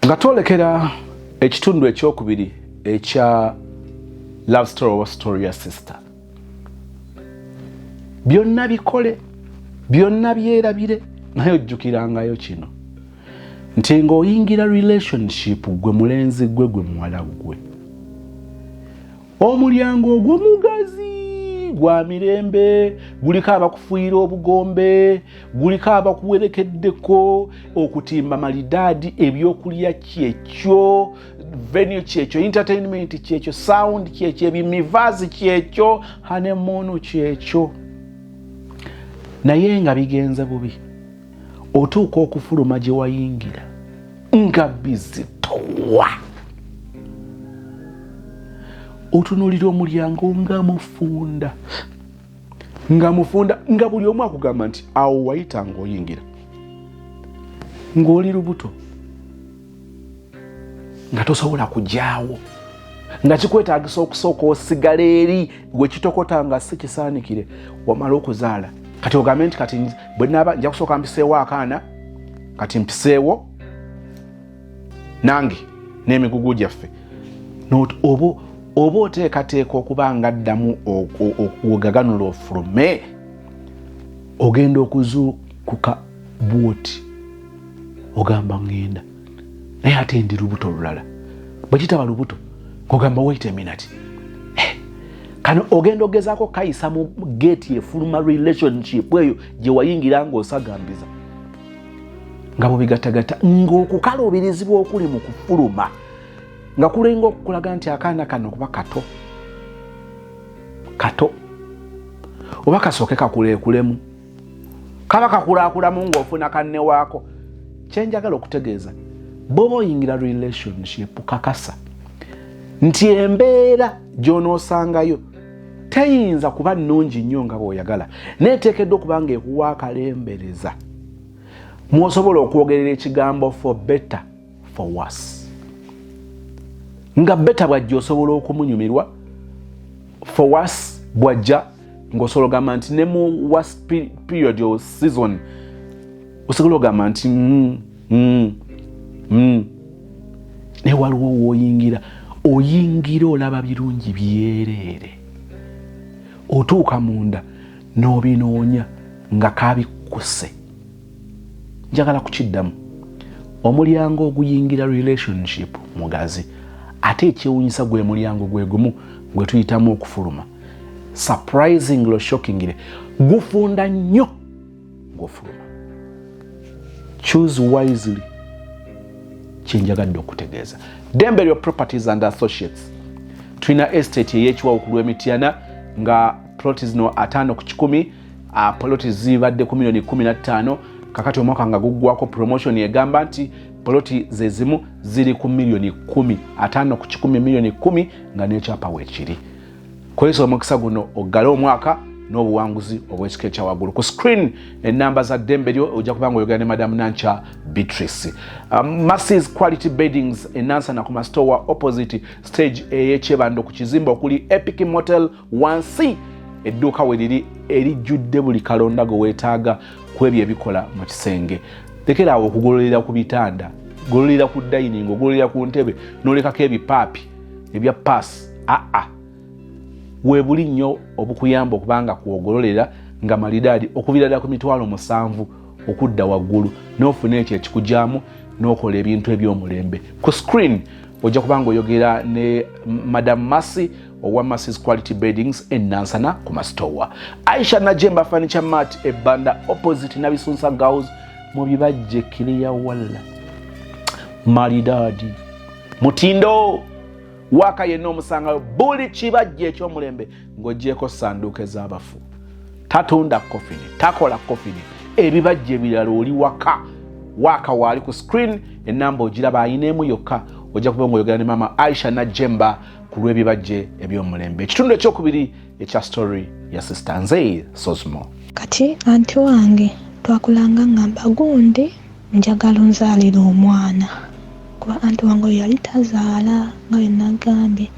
nga twolekera ekitundu ekyokubiri ekya love story oba story ya sister. Byonna bikole, byonna byerabire, naye ojjukirangayo kino nti ng'oyingira relationship gwe mulenzi gwe muwala gwe, omulyango ogwo mugazi gwa mirembe, guliko abakufuuyira obugombe, guliko abakuwerekeddeko, okutimba malidaadi, ebyokulya kyekyo, venue kyekyo, entertainment kyekyo, sound kyekyo, ebimivaazi kyekyo, honeymoon kyekyo. Naye nga bigenze bubi, otuuka okufuluma gye wayingira nga bizitowa, otunuulira omulyango nga mufunda, nga buli omu akugamba nti awo wayita ng'oyingira, ng'oli lubuto, nga tosobola kujjaawo, nga kikwetaagisa okusooka osigala eri gwe kitokota nga si kisaanikire wamala okuzaala. Kati ogambe nti kati bwe naba nja kusooka mpiseewo akaana, kati mpiseewo nange n'emigugu gyaffe. Oba oteekateeka okuba nga addamu okugaganula ofulume, ogenda okuzuukuka bwoti ogamba ngenda, naye ate ndi lubuto lulala. Bwe kitaba lubuto ogamba wait a minute, kano ogenda ogezaako kayisa mu gate efuluma relationship eyo gye wayingira ng'osagambiza, nga bubigatagata, ng'okukalobirizibwa okuli mu kufuluma nga kulenga okukulaga nti akaana kano kuba kato oba kasooke kakuleekulemu, kaba kakulaakulamu ng'ofuna kanne waako. Kyenjagala okutegeeza, bw'oba oyingira relationship kakasa nti embeera gy'onoosangayo teyinza kuba nnungi nnyo nga bw'oyagala, neeteekeddwa okuba nga ekuwa akalembereza mw'osobola okwogerera ekigambo for better for worse. Nga better bw'ajja osobola okumunyumirwa, for worse bw'ajja ng'osobola ogamba nti ne mu worse period or season osobola ogamba nti naye waliwo w'oyingira, oyingira olaba birungi byereere, otuuka munda n'obinoonya nga kabikuse. Njagala kukiddamu, omulyango oguyingira relationship mugazi, ate ekyewuunyisa gwe mulyango gwe gumu gwe tuyitamu okufuluma. Surprisingly or shockingly, gufunda nnyo ng'ofuluma. Choose wisely. Kyenjagadde okutegeeza. Dembelio Properties and Associates. Tulina estate ey'ekiwawu ku Lwemityana nga ploti zino 5 ku 10, ploti zibadde ku $15,000,000. Kakati omwaka nga guggwako promotion egamba nti ploti ze zimu ziri ku $10,000,000, 5 ku 10 $10,000,000 nga n'ekyapa weekiri. Kozesa omukisa guno oggale omwaka n'obuwanguzi obw'ekika ekya waggulu. Ku screen ennamba za Dembelio ojja kuba ng'oyogera ne Madam Nancha Beatrice. Masses Quality Beddings enansana ku Mastowa opposite stage ey'ekyebando ku kizimba okuli Epic Motel 1C. Edduuka we liri erijjudde buli kalonda gwe weetaaga ku ebyo ebikola mu kisenge. Lekera awo okugololera ku bitanda, gololera ku dining, ogololera ku ntebe, n'olekako ebipaapi ebya pass. Weebuli nnyo obukuyamba okubanga kuogololera nga malidaadi okuviira ku $7,000 okudda waggulu, n'ofuna ekyo ekikujjaamu n'okola ebintu eby'omulembe. Ku screen ojja kubanga oyogera ne Madam Mercy owa Masses Quality Beddings enansana ku Mastowa. Aisha Najemba Furniture Mart ebbanda opposite Nabisunsa Girls mu bibajje kiriya walla malidaadi mutindo waka yenna omusangayo buli kibajje eky'omulembe ng'oggyeko sanduuke z'abafu. Tatunda kofini, takola kofini, ebibajje ebirala oli waka waali ku screen ennamba ogiraba ayineemu yokka. Ojja kuba ng'oyogera ne Mama Aisha Najemba ku lw'ebibajje eby'omulembe. Ekitundu ekyokubiri ekya story ya Sister Nze Sosmo. Kati anti wange twakulanga ngamba gundi njagala nzaalira omwana, kuba anti wange yali tazaala nga bwe nagambye.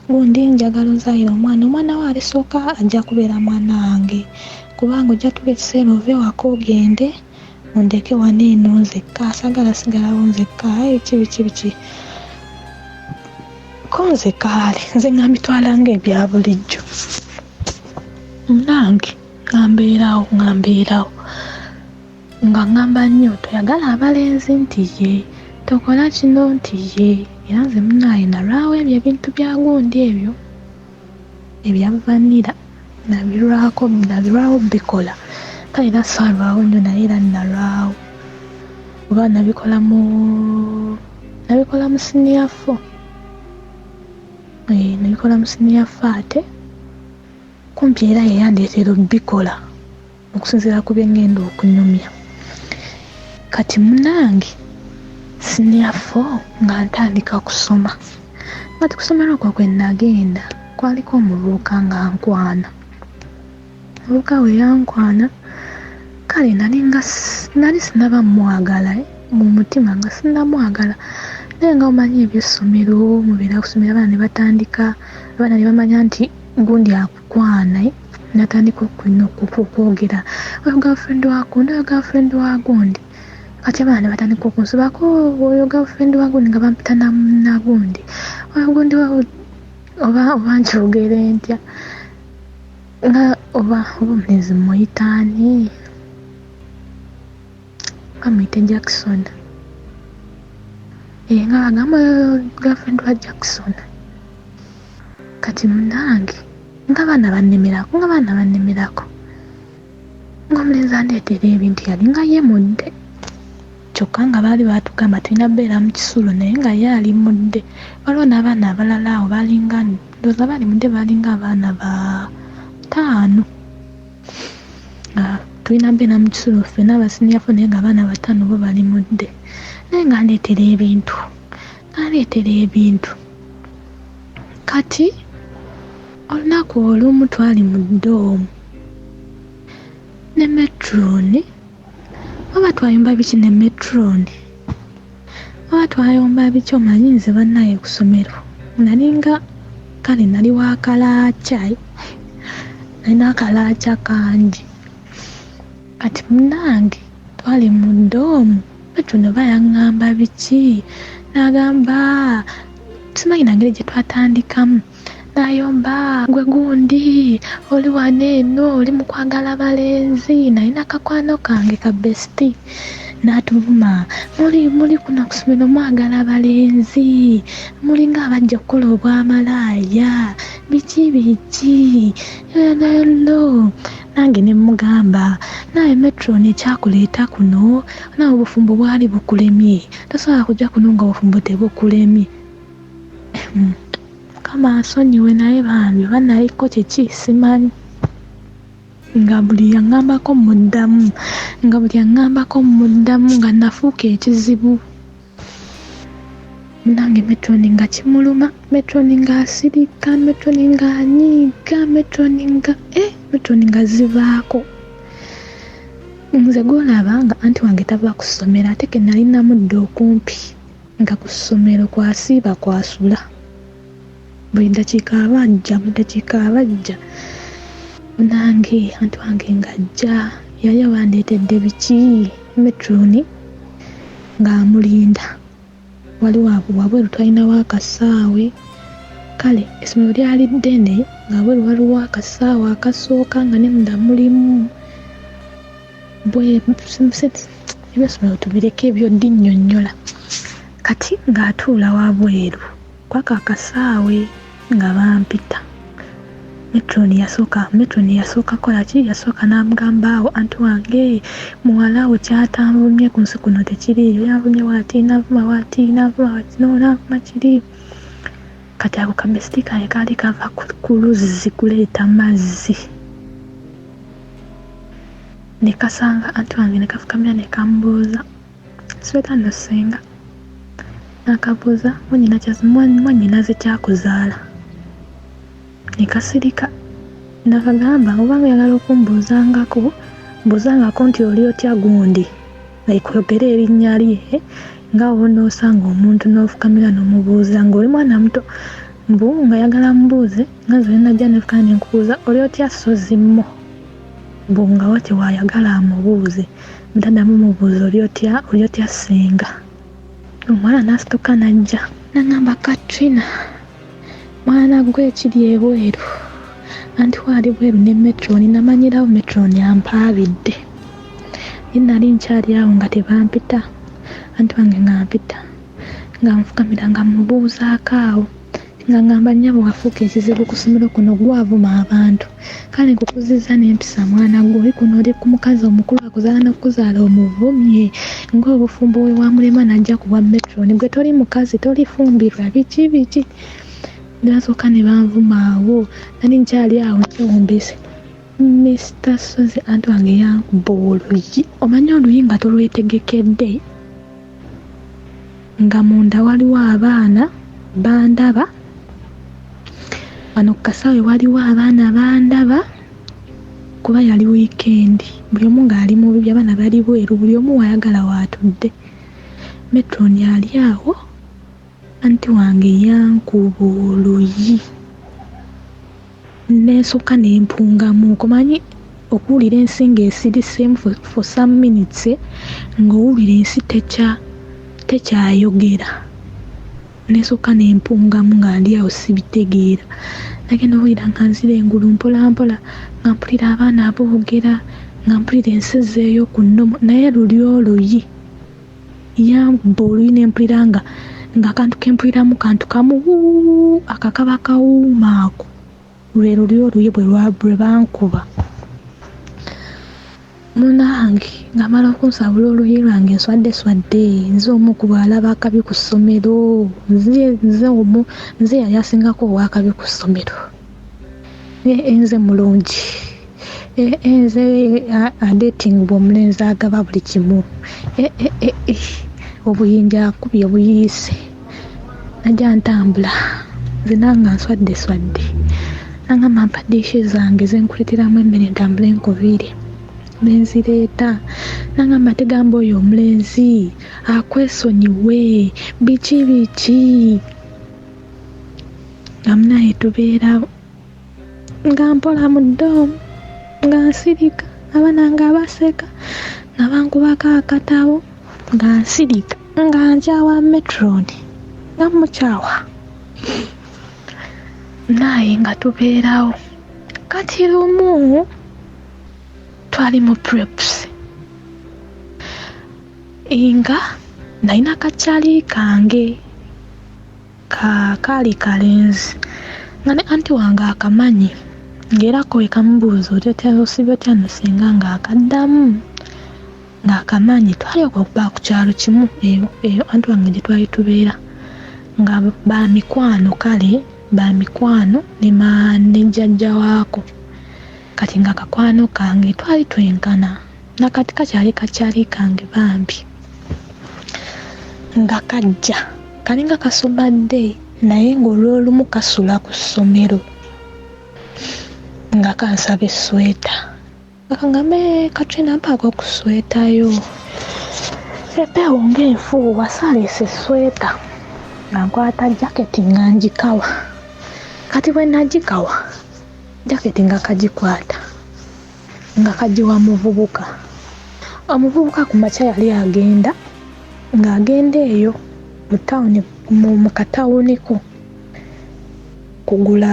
Gundi njagala nzaalira omwana we alisooka ajja kubeera mwana wange, kubanga ojja tuleeseera ove waka ogende mundeke wano eno nzekka, asagala sigalawo nzekka, biki ko nze kaale nze nga mbitwala ng'ebya bulijjo. Munange ngambeerawo nga ngamba nnyo toyagala abalenzi nti ye tokola kino nti ye, era nze munaaye nalwawo ebyo ebintu bya gundi ebyo ebya vanira nabirwawo bikola, kale era saalwawo nnyo naye era nalwawo oba nabikola mu siniya 4. Nabikola mu siniya 4 ate kumpi era yeyandeetera obikola okusinziira ku bye ngenda okunyumya. Kati munange siniya 4 nga ntandika kusoma, kati kusomera okwo kwe nagenda kwaliko omuvubuka nga nkwana. Omuvubuka we yankwana, kale nali sinaba mwagala mu mutima, nga sinamwagala naye nga omanyi ebyessomero mubeera kusomera abaana ne batandika, abaana ne bamanya nti gundi akukwana, natandika okwogera oyo girlfriend wa gundi, oyo girlfriend wa gundi. Kati abaana ne batandika okunsubako oyo girlfriend wa gundi nga bampita na gundi, oyo gundi oba nkyogere ntya nga oba omulenzi muyitaani bamuyite Jackson. Nga bagamba girlfriend wa Jackson. Kati munange nga baana bannemerako ng'omulenzi andeetera ebintu yali nga yemudde, kyokka nga baali batugamba tulina beera mu kisulo naye nga ye ali mudde. Waliwo n'abaana abalala awo balinga ndowooza baali mudde, balinga abaana ba 5 nga tulina beera mu kisulo ffenna abasiniya 4 naye nga abaana 5 bo bali mudde. Naye nga ndeetera ebintu. Kati olunaku olumu twali mu ddoomu ne metroni, oba twayomba biki ne metroni, oba twayomba biki, omanyi nze bannaye ku ssomero nali wa kalaaca, nalina akalaaca kangi. Kati munange twali mu ddoomu, metroni oba yaŋŋamba biki, n'agamba simanyi nangeri gye twatandikamu, n'ayomba gwe gundi oli wano eno oli mu kwagala balenzi, nalina kakwano kange ka besiti n'atuvuma, muli kuno ku ssomero mwagala balenzi, mulinga abajja kukola obwamalaaya biki no. Nange ne mugamba naye metroni ekyakuleeta kuno nawe obufumbo bwali bukulemye, tosobola kujja kuno nga obufumbo tebukulemye. Mukama ansonyiwe naye bambi oba naliko kiki simanyi. Nga buli yaŋŋambako muddamu nga nafuuka ekizibu. Munange metroni nga kimuluma, metroni nga asirika, metroni nga anyiiga, metroni nga zivaako. Nze gw'olaba nga anti wange tava ku ssomero ate ke nalina mudde okumpi nga ku ssomero kwasiiba kwasula. Buli ddakiika abajja. Munange anti wange ng'ajja yali wandeetedde biki metroni ng'amulinda. Wabweru twalinawo akasaawe, kale essomero lyali ddene nga wabweru waliwo akasaawe akasooka nga ne munda mulimu ebyessomero tubireke ebyo ddi nnyonnyola. Kati ng'atuula wabweru kwako akasaawe nga bampita. Metroni yasooka kola ki? Yasooka n'amugamba awo anti wange muwala wo kyatanvumye ku nsi kuno tekiriiyo, yanvumye waati navuma waati navuma kiri. Kati ako kabesiti kange kaali kava ku luzzi kuleeta mazzi, ne kasanga anti wange ne kafukamira ne kamubuuza sweta nno ssenga, n'akabuuza mwannyinaze kyakuzaala. Ne kasirika nakagamba obanga oyagala okumbuuzangako mbuuzangako nti oli otya gundi, ekwogera erinnya lye nga onoosanga omuntu n'ofukamira n'omubuuza ng'oli mwana muto mbu nga yagala mubuuze nga nze najja nefukana ne nkubuuza oli otya Sozimmo, mbu nga wo tewayagala amubuuze mutadda mumubuuza oli otya ssenga. Omwana n'asituka n'ajja n'aŋŋamba Katrina mwana gwe ekiri ebweru anti waali bweru ne metroni namanyirawo metroni ampaabidde ye nali nkyali awo nga tebampita anti wange nga mpita nga nfukamira nga mubuuzaako awo nga ŋŋamba nnyabo wafuuka ekizibu ku ssomero kuno gwavuma abantu kale nkukuzizza n'empisa mwana gwe oli kuno oli ku mukazi omukulu akuzaala n'okuzaala omuvumye ng'obufumbo we wamulema n'ajja ku bwa metroni gwe toli mukazi tolifumbirwa biki nebasooka ne banvuma awo nali nkyali awo nkyewumbise Mr. Sozi anti wange yankuba oluyi omanyi oluyi nga tolwetegekedde nga munda waliwo abaana bandaba wano ku kasaawe waliwo abaana bandaba kuba yali wiikendi buli omu ng'ali mu bibyo abaana bali bweru buli omu wayagala waatudde metroni ali awo anti wange yankuba oluyi n'esooka n'empungamu kumanyi okuwulira ensi ng'esiriseemu for some minutes ng'owulira ensi tekyayogera n'esooka n'empungamu ng'ali awo sibitegeera nagenda owulira nga nzira engulu mpolampola nga mpulira abaana aboogera nga mpulira ensi zeeyo ku nnomo naye luli oluyi yankuba oluyi n'empulira nga akantu kempuliramu kantu kamu akakaba kawuuma ako lwe luli oluyi bwe bankuba munange nga mala okunsabula oluyi lwange nswadde nze omu ku balaba akabi ku ssomero nze yali asingako owakabi ku ssomero enze mulungi enze adetingibwa omulenzi agaba buli kimu obuyinja akubye buyiise najja ntambula nze nanga nswadde nangamba mpa diishi zange zenkuleteramu emmere ntambule nkuviire nenzireeta nangamba tegamba oyo omulenzi akwesonyiwe biki nga munaye tubeera nga mpola mu ddoomu nga nsirika abaana nga baseka nga bankubako akatabo nga nsirika nga nkyawa metroni nga mukyawa naye nga tubeerawo kati lumu twali mu preps nga nalina kakyali kange kaali kalenzi nga ne anti wange akamanyi ng'era kowe kamubuuza osibye otya nno singa ng'akaddamu ng'akamanyi twali okuba ku kyalo kimu eyo anti wange gye twali tubeera nga bamikwano kale bamikwano ne jjajja waako kati nga kakwano kange twali twenkana nakati kakyali kange bambi nga kajja kalinga kasobadde naye ng'olwolumu kasula ku ssomero nga kansaba esweta akangambe Katrina mpaako okuswetayo empeewo ng'enfuuwa saleese esweta nga nkwata jaketi nga njikawa kati bwe nagikawa jaketi nga kagikwata nga kagiwa muvubuka omuvubuka ku makya yali agenda ng'agenda eyo mu tawuni mu katawuniko kugula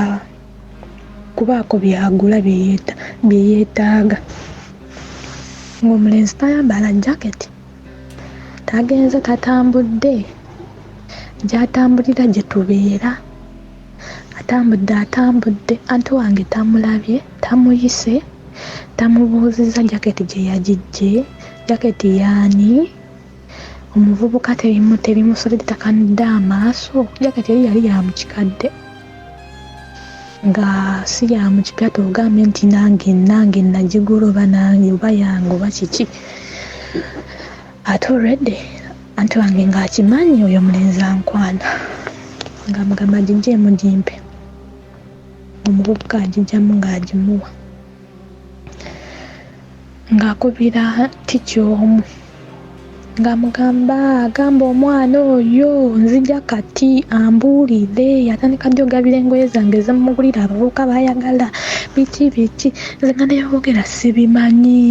kubaako byagula byeyeetaaga ng'omulenzi tayambala jaketi tagenze tatambudde gy'atambulira gye tubeera atambudde anti wange tamulabye tamuyise tamubuuzizza jaketi gye yagijje jaketi yaani omuvubuka terimusobedde takanidde amaaso jaketi yali yamukikadde nga si yamukipya togambe nti nange nagigula oba nange oba yange oba kiki ate already anti wange ng'akimanyi oyo mulenzi ankwana nga mugamba agijjeemu gimpe omuvubuka agijjamu ng'agimuwa ng'akubira tiki omu ng'amugamba agamba omwana oyo nzija kati ambuulire yatandika ddi ogabira engoye zange zemugulira abavubuka bayagala biki nze nga nebyogera sibimanyi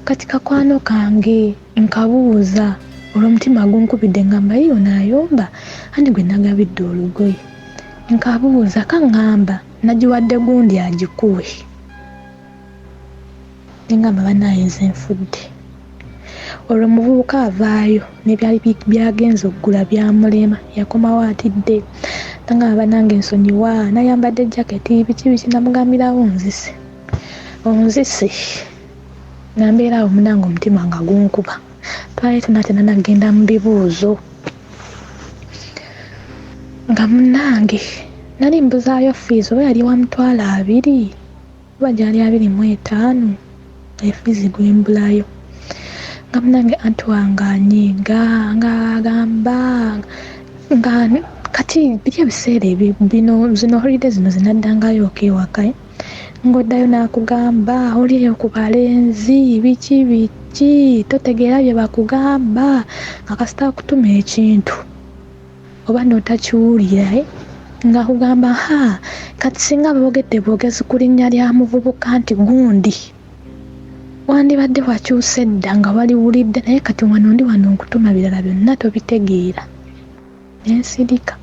kati kakwano kange nkabuuza olw'omutima gunkubidde ngamba yiyo naayomba andi gwe nagabidde olugoye nkabuuza kaŋŋamba nagiwadde gundi agikuwe nengamba banaye nze nfudde olwo omuvubuka avaayo nebyali byagenza okugula byamulema yakomawo atidde nangamba banange nsonyiwa nayambadde jaketi biki namugambirawo onzise nambeerawo munange omutima nga gunkuba twali tunatena nagenda mu bibuuzo nga munange nali mbuzaayo fiizi oba yali wa mitwalo 2 oba gyali 25 efiizi gwembulayo nga munange anti wange anyiga nga agamba nga kati biri ebiseera zino holiday zino zinaddangayo okewaka ng'oddayo n'akugamba olieyo ku balenzi biki totegeera bye bakugamba nga kasita akutuma ekintu oba n'otakiwulira nga kugamba kati singa boogedde bwogezi ku linnya lya muvubuka nti gundi wandibadde wakyuse dda nga waliwulidde naye kati wano ndi wano nkutuma birala byonna tobitegeera nensirika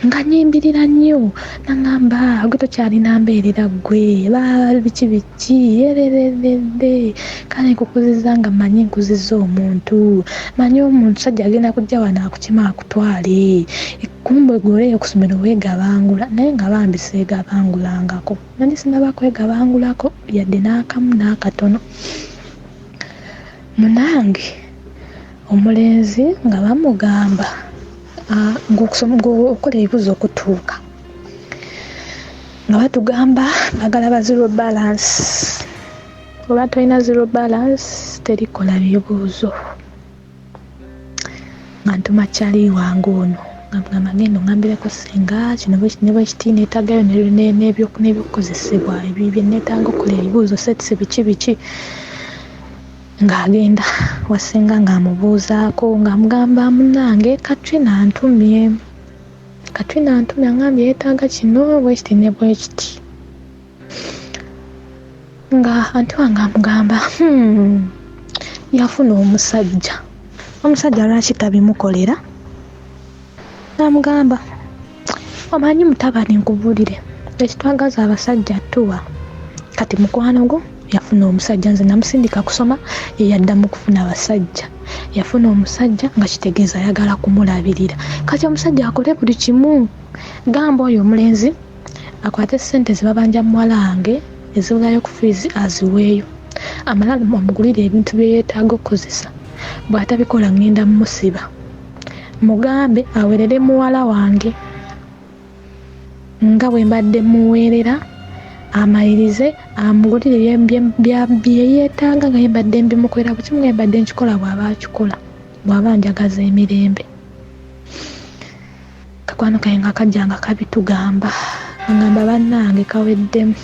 nga nyimbirira nnyo nangamba gwe tokyalina mbeerera gwe biki erererere kale nkukuziza nga manyi nkuziza omuntu manyi omuntu sajja agenda kujja wano akukima akutwale kumbe gweoleyo ku ssomero weegabangula naye nga bambi seegabangulangako nali sinaba kwegabangulako yadde n'akamu n'akatono munange omulenzi nga bamugamba ng'okola ebibuuzo okutuuka nga batugamba bagala ba zero balance oba tolina zero balance terikola bibuuzo nga ntuma kyali wange ono nga genda ongambireko singa kino bwekiti neetagayo n'ebyokukozesebwa ebyo byenneetaaga okukola ebibuuzo setisi biki ng'agenda wasinga ng'amubuuzaako ng'amugamba munange Katrina antumye angambye yeetaaga kino bwekiti ne bwekiti nga anti wange amugamba yafuna omusajja lwaki tabimukolera n'amugamba omanyi mutabani nkubuulire ekitwagaza abasajja tuwa kati mukwano gwo yafuna omusajja nze namusindika kusoma yeyadda mu kufuna abasajja yafuna omusajja nga kitegeeza ayagala kumulabirira kati omusajja akole buli kimu gamba oyo omulenzi akwate ssente zibabanja muwala wange ezibulayo ku fiizi aziweeyo amala amugulire ebintu bye yeetaaga okukozesa bw'atabikola ngenda mumusiba mugambe awerere muwala wange nga bwe mbadde muweerera amayirize amugulire bye yeetaaga nga yembadde mbimukolera buli kimu yembadde nkikola bw'aba akikola bw'aba njagaza emirembe kakwano kaye nga kajja nga kabitugamba angamba bannange kaweddemu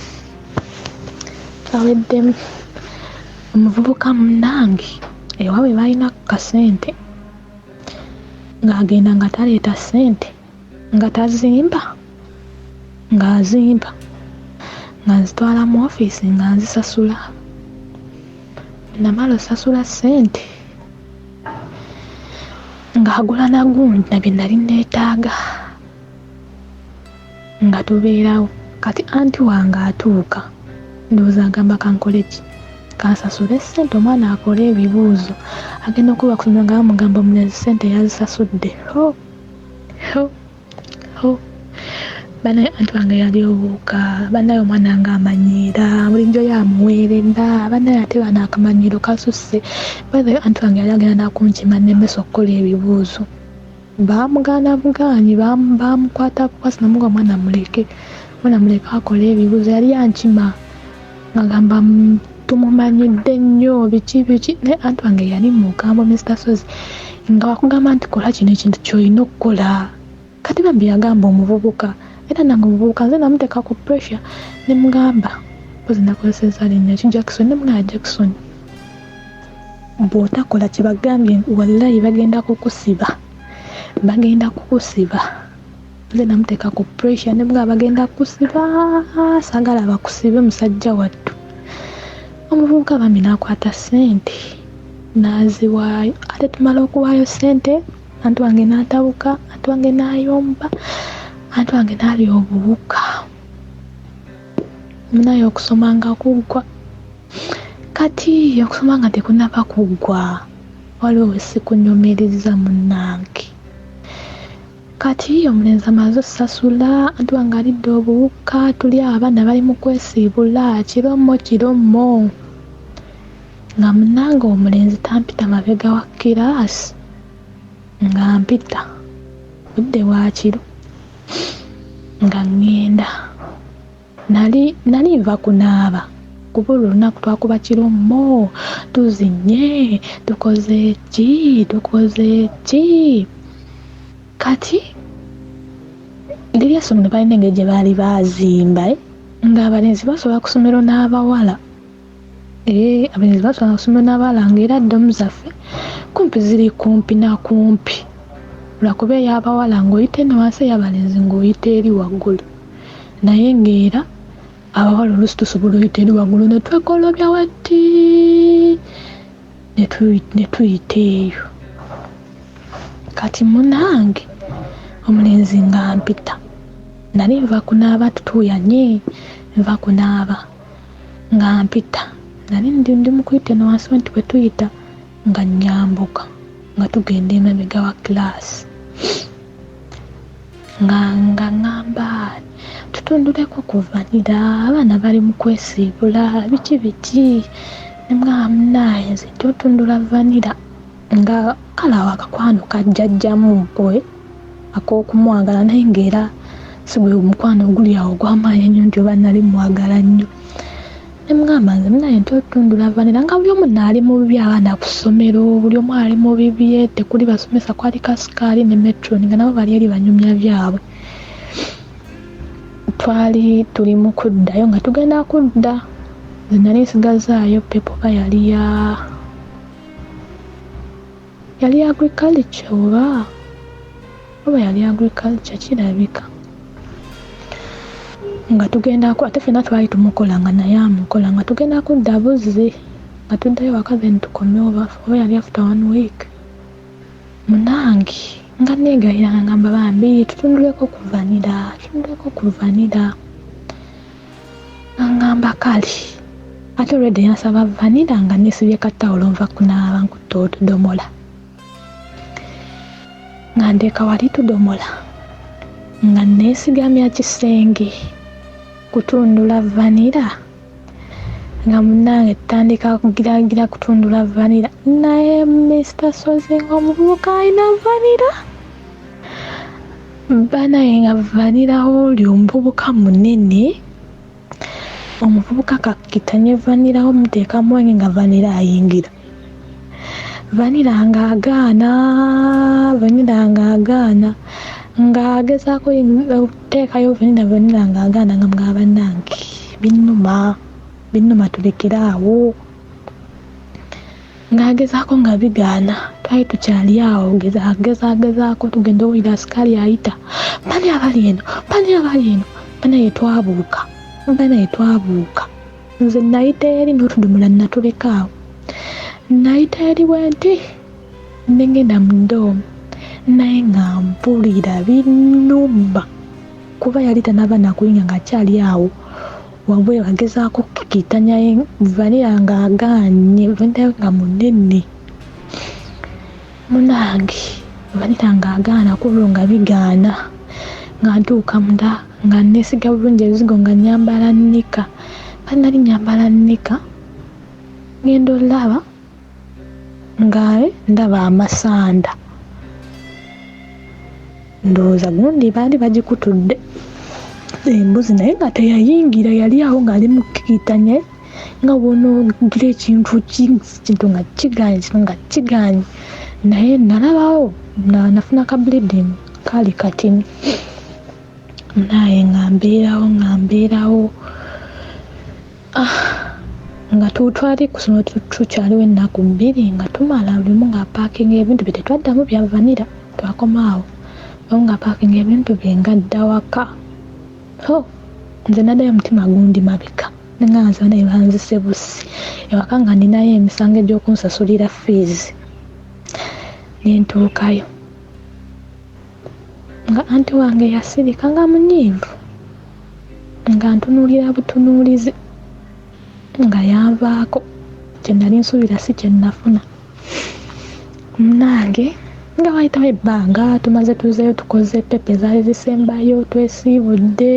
omuvubuka munnange ewaabwe balina kasente ng'agenda nga taleeta ssente nga tazimba ng'azimba nga nzitwala mu ofiisi nga nzisasula namala osasula ssente ng'agula nagundi nabye nali neetaaga nga tubeerawo kati anti wange atuuka ndowooza agamba kankole ki kansasule ssente omwana akole ebibuuzo agenda okuba kusoma nga bamugamba omulenzi ssente yazisasudde banaye anti wange yali obuuka banaye omwana nga amanyiira bulijjo yamuweerera banaye ate bano akamanyiiro kasusse bae anti wange yali agenda nakunkima nemesa okukola ebibuuzo bamugaana bugaanyi bamukwata bukwasi namuga omwana muleke akola ebibuuzo yali yankima ngagamba tumumanyidde nnyo biki naye anti wange yali mugambo Mr. Sozi nga wakugamba nti kola kino ekintu kyolina okukola kati bambi yagamba omuvubuka era nange omuvubuka nze namuteeka ku pressure nemugamba pozi nakozeseza linnya ki Jackson nemugamba Jackson bw'otakola kyebagambye wallahi bagenda kukusiba nze namuteeka ku pressure nemugamba bagenda kukusiba saagala bakusibe musajja wattu Omuvubuka bambi n'akwata ssente n'aziwaayo. Ate tumala okuwaayo ssente, antu wange n'atabuka, antu wange n'ayomba, antu wange n'alya obuwuka. Munaye okusoma nga kuggwa. Kati okusoma nga tekunnaba kuggwa, waliwo we sikunyumiriza munnange. Kati omulenzi amaze okusasula, antu wange alidde obuwuka, tuli abaana bali mu kwesiibula, kiromo. Nga munnange omulenzi tampita mabega wa kiraasi, nga mpita budde bwa kiro, nga ŋŋenda. Nali nva kunaaba kuba olwo olunaku twakuba kiromo, tuzinye, tukoze ki. Kati liri essomero balina engeri gye baali baazimba ng'abalenzi basobola ku ssomero n'abawala. Abalenzi basobola ku ssomero n'abawala ng'era ddomu zaffe kumpi ziri kumpi na kumpi. Lwakuba ey'abawala ng'oyita eno wansi, ey'abalenzi ng'oyita eri waggulu. Naye ng'era abawala oluusi tusobola oyita eri waggulu ne twekolobya wati ne tuyita eyo. Kati munnange omulenzi nga mpita, nali nva kunaaba, tutuuyanye, nva kunaaba nga mpita. Nali ndi mu kuyita eno wansi wanti bwe tuyita nga nnyambuka nga tugenda emabega wa kiraasi. Nga ŋŋamba tutunduleko ku vanira, abaana bali mu kwesiibula, biki ne mwaba munnaye nze totundula vanira. Nga kale awo akakwano kajjajjamu mpwe ak'okumwagala, naye ng'era si gwe mukwano oguli awo ogw'amaanyi ennyo nti oba nali mwagala nnyo. Ne mugamba nze munnaye ntotundula vanira, nga buli omu naali mu bibi, abaana ku ssomero buli omu ali mu bibye, tekuli basomesa, kwali kasikaali ne metroni nga nabo bali eri banyumya byabwe. Twali tuli mu kuddayo nga tugenda kudda, nze nali nsigazaayo pepoba yali agriculture oba yali agriculture kirabika. Nga tugenda ate ffenna twali tumukola nga naye amukola, nga tugenda kudda buzzi nga tuddayo waka then tukome oba yali after 1 week. Munange nga neegayira nga ngamba bambi tutunduleko ku vanira. Nga ngamba kale ate olwedde yansaba vanira nga nesibye katawulo nva kunaaba nkutta otudomola. Nga ndeeka wali tudomola nga neesigamya kisenge kutundula vanira. Nga munnange tutandika kugiragira kutundula vanira, naye Mr. Sozi ng'omuvubuka alina vanira. Banaye nga vanira oli omuvubuka munene, omuvubuka kakitanye vanira omuteekamu wenge nga vanira ayingira. Vanira ng'agaana ng'agezaako okuteekayo vanira ng'agaana, nga mugamba bannange binnuma tulekere awo. Ng'agezaako nga bigaana, twali tukyali awo gezaako tugenda owulira asikaali ayita, bani abali eno. Banaye twabuuka. Nze nayita eri n'otudomola natuleka awo. Nayita eri bwenti nengenda mu ddoomu, naye nga mpulira binnuma kuba yali tanaba nakuyinga ng'akyali awo wabwe agezaako okukitanya vanira ng'agaanye, vanira nga munene. Munange vanira ng'agaana kubulwo nga bigaana, nga ntuuka munda nga neesiga bulungi ebizigo nga nyambala nnika. Banali nyambala nnika ngenda olaba nga ndaba amasanda. Ndowooza gundi baali bagikutudde embuzi, naye nga teyayingira, yali awo ng'ali mu kukitanya nga bw'onoogira ekintu nga kiganye. Naye nalabawo nafuna ka bleeding kaali katini. Naye nga mbeerawo nga twali ku ssomero tukyaliwo ennaku 2 nga tumala buli omu ng'apaakinga ebintu bye. Tetwaddamu bya vanira, twakomaawo buli nga apaakinga ebintu bye ngadda waka. Nze naddayo omutima gundi mabega, nenga nze naye banzise busi. ewaka nga ninayo emisango egy'okunsasulira fees. Nentuukayo nga anti wange yasirika nga munyiivu nga ntunuulira butunuulizi nga yanvaako kye nali nsuubira si kye nnafuna. Munange nga wayitawo ebbanga tumaze tuzeeyo tukoze pepe zaali zisembayo twesiibudde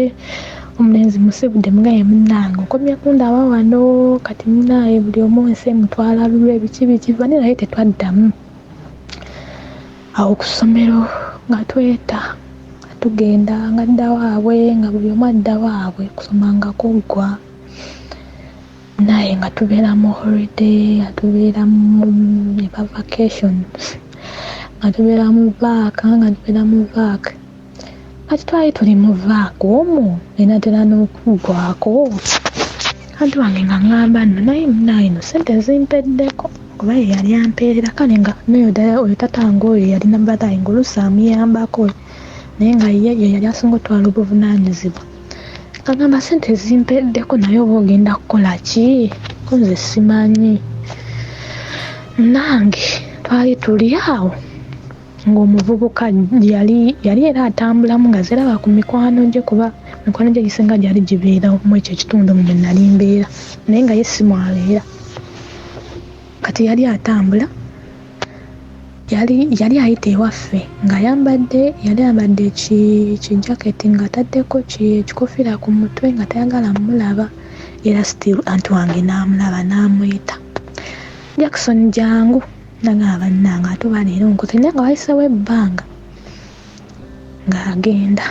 omulenzi musibudde mugaye munange okomya kundaba wano kati munaye buli omu ensi emutwala lulwe biki bani naye tetwaddamu. Awo ku ssomero nga tweta nga tugenda nga dda waabwe nga buli omu adda waabwe kusoma nga kuggwa naye nga tubeera mu holiday nga tubeera mu eba vacation nga tubeera mu vaaka kati twali tuli mu vaaka omwo enatera n'okuggwako anti wange nga ngamba nno naye munaye no sente zimpeddeko kuba ye yali ampeerera kale nga naye oyo tatange oyo yalina batayi ng'oluusi amuyambako naye nga ye yali asinga otwala obuvunaanyizibwa kagamba sente zimpeddeko naye oba ogenda kukola ki kunze simanyi. Nange twali tuli awo ng'omuvubuka yali era atambulamu nga ziraba ku mikwano gye kuba mikwano gye gisinga gyali gibeera mu ekyo ekitundu mwe nali mbeera naye nga ye simwabeera kati yali atambula yali ayita ewaffe nga yali ayambadde kijaketi nga ataddeko ekikofiira ku mutwe nga tayagala mulaba era still anti wange n'amulaba n'amuyita Jackson jangu nagamba bannange ate baleero nkoze naye nga wayisewo ebbanga ng'agenda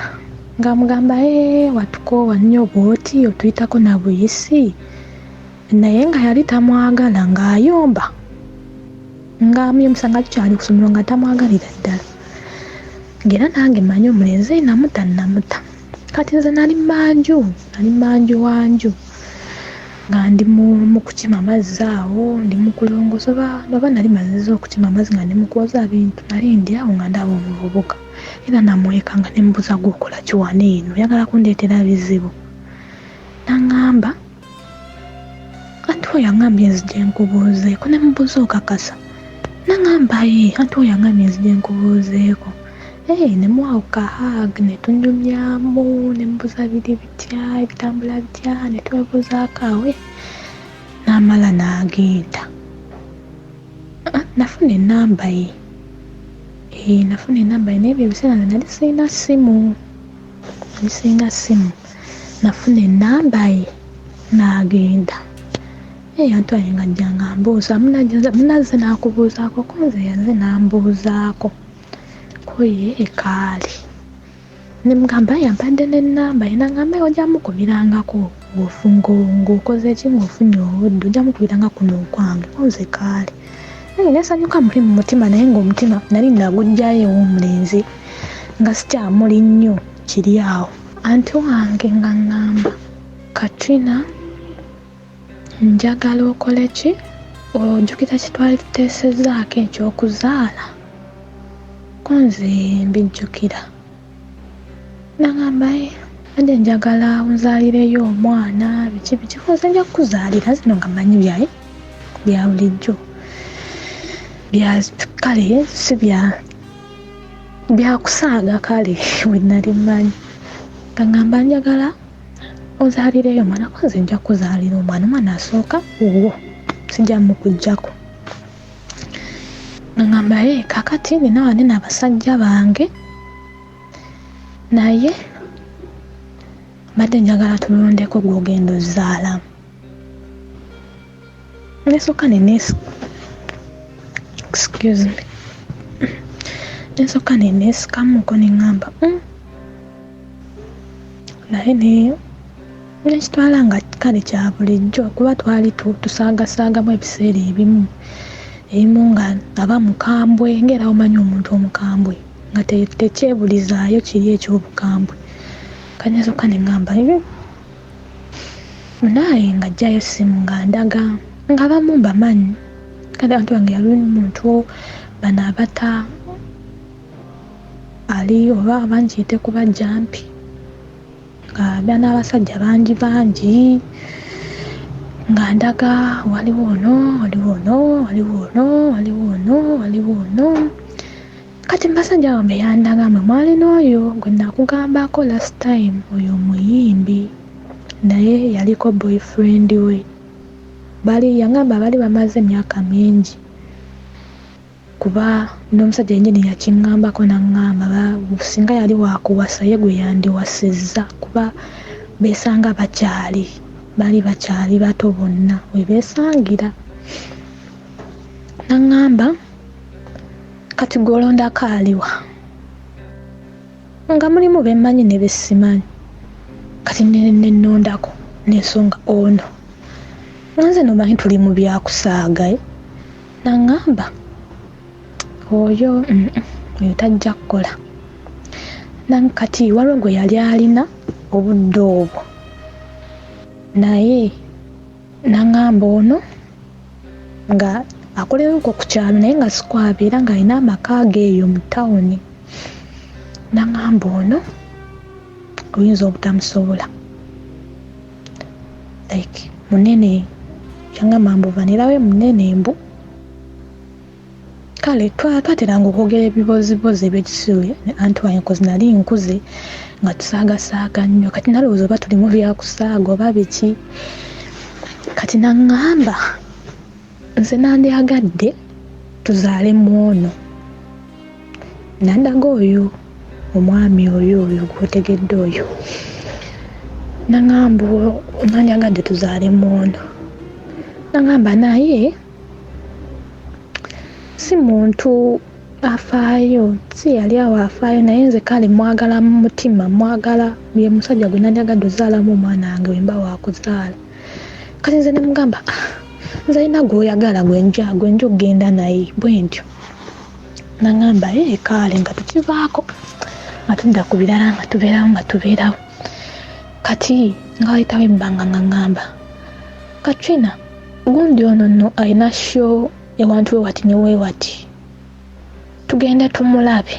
ng'amugamba watukoowa nnyo bw'oti otuyitako na buyisi naye nga yali tamwagala ng'ayomba ng'amuyomesa nga tukyali ku ssomero nga tamwagalira ddala ng'era nange mmanyi omulenzi namuta kati nze nali manju wanju nga ndi mu kukima amazzi awo ndi mu kulongoosa oba nali maziza okukima amazzi nga ndi mu kwoza bintu nali ndi awo nga ndaba omuvubuka era namweka nga ne mubuuza gw'okola ki wano eno oyagala kundeetera bizibu naŋŋamba anti oyo aŋŋambye nzije nkubuuzeeko ne mubuuza okakasa naŋŋamba anti oyo aŋŋambye nzije nkubuuzeeko ne muwa kahag ne tunyumyamu ne mubuuza biri bitya ebitambula bitya ne twebuuzaako awe n'amala n'agenda. Nafuna ennamba ye naye ebyo ebiseera nze nali sirina ssimu nafuna ennamba ye n'agenda. Anti wange nga ajja nga mbuuza munazze n'akubuuzaako ko nze yaze n'ambuuzaako koye kaali ne mugamba yampadde n'ennamba ye n'agamba ojja mukubirangako ng'okoze ki ng'ofunye obudde ojja mukubiranga kuno okwange konze kaali nesanyuka muli mu mutima naye ng'omutima nali nagugjayo ew'omulenzi nga sikyamuli nnyo kiri awo. Anti wange nga ŋŋamba Katrina njagala okole ki ojjukira kye twali tuteesezaako ekyokuzaala konze mbijjukira nagamba ade njagala onzaalireyo omwana biki konze nja kukuzaalira zino nga mmanyi bya bulijjo kale si byakusaaga kale we nali mmanyi kagamba njagala onzaalireyo omwana konze nja kuzaalira omwana asooka owo sijja mukujjako ngamba kakati nina wane n'abasajja bange naye mbadde njagala tulondeko gw'ogenda ozaalamu nesooka nesooka neneesikamuko neŋŋamba naye nekitwala nga kale kya bulijjo kuba twali tusaagasaagamu ebiseera ebimu nga aba mukambwe ng'era omanyi omuntu omukambwe nga tekyebulizaayo kiri eky'obukambwe kanyasoka neŋŋamba naye nga ajjayo essimu nga ndaga nga abamu mbamanyi kale anti wange yali omuntu bano abata ali oba abankiyite kuba jampi nga bana abasajja bangi nga ndaga waliwo ono. Kati mbasajja bambe yandaga mwe mwali n'oyo gwe nakugambako last time, oyo muyimbi naye yaliko boyfriend we. Yangamba bali bamaze emyaka mingi kuba n'omusajja yennyini yakiŋŋambako naŋŋamba singa yali wakuwasa ye gwe yandiwasizza kuba beesanga bali bakyali bato bonna we beesangira. Naŋŋamba kati gw'olondako aliwa nga mulimu bemmanyi ne besimanyi, kati nenondako n'ensonga ono nze nomanyi tuli mu byakusaaga. Naŋŋamba oyo tajja kukola. Kati waliwo gwe yali alina obudde obwo naye naŋŋamba ono nga akolerako ku kyalo naye nga sikwabeera nga alina amaka geeyo mu tawuni. Naŋŋamba ono oyinza obutamusobola like munene, yaŋŋamba mbuvanirawe munene mbu. Kale twateranga okwogera ebibozibozi ebyekisuule ne anti wange kozi nali nkuze nga tusaagasaaga nnyo. Kati nalowooza oba tuli mu byakusaaga oba biki. Kati naŋŋamba nze nandyagadde tuzaalemu ono. Nandaga oyo omwami oyo gwotegedde oyo. Naŋŋamba nandyagadde tuzaalemu ono. Naŋŋamba naye si muntu afaayo, si yali awo afaayo, naye nze kale mwagala mu mutima, mwagala ye musajja gwe nandyagadde ozaalamu omwana wange wemba wakuzaala. Kati nze ne mugamba nze alina gw'oyagala gwenja okgenda naye bwe ntyo. Naŋŋamba kale nga tukivaako nga tudda ku birala nga tubeerawo. Kati nga wayitawo ebbanga nga ŋŋamba Katrina gundi ono nno alina show ewantu we wati ne weewati, tugende tumulabe.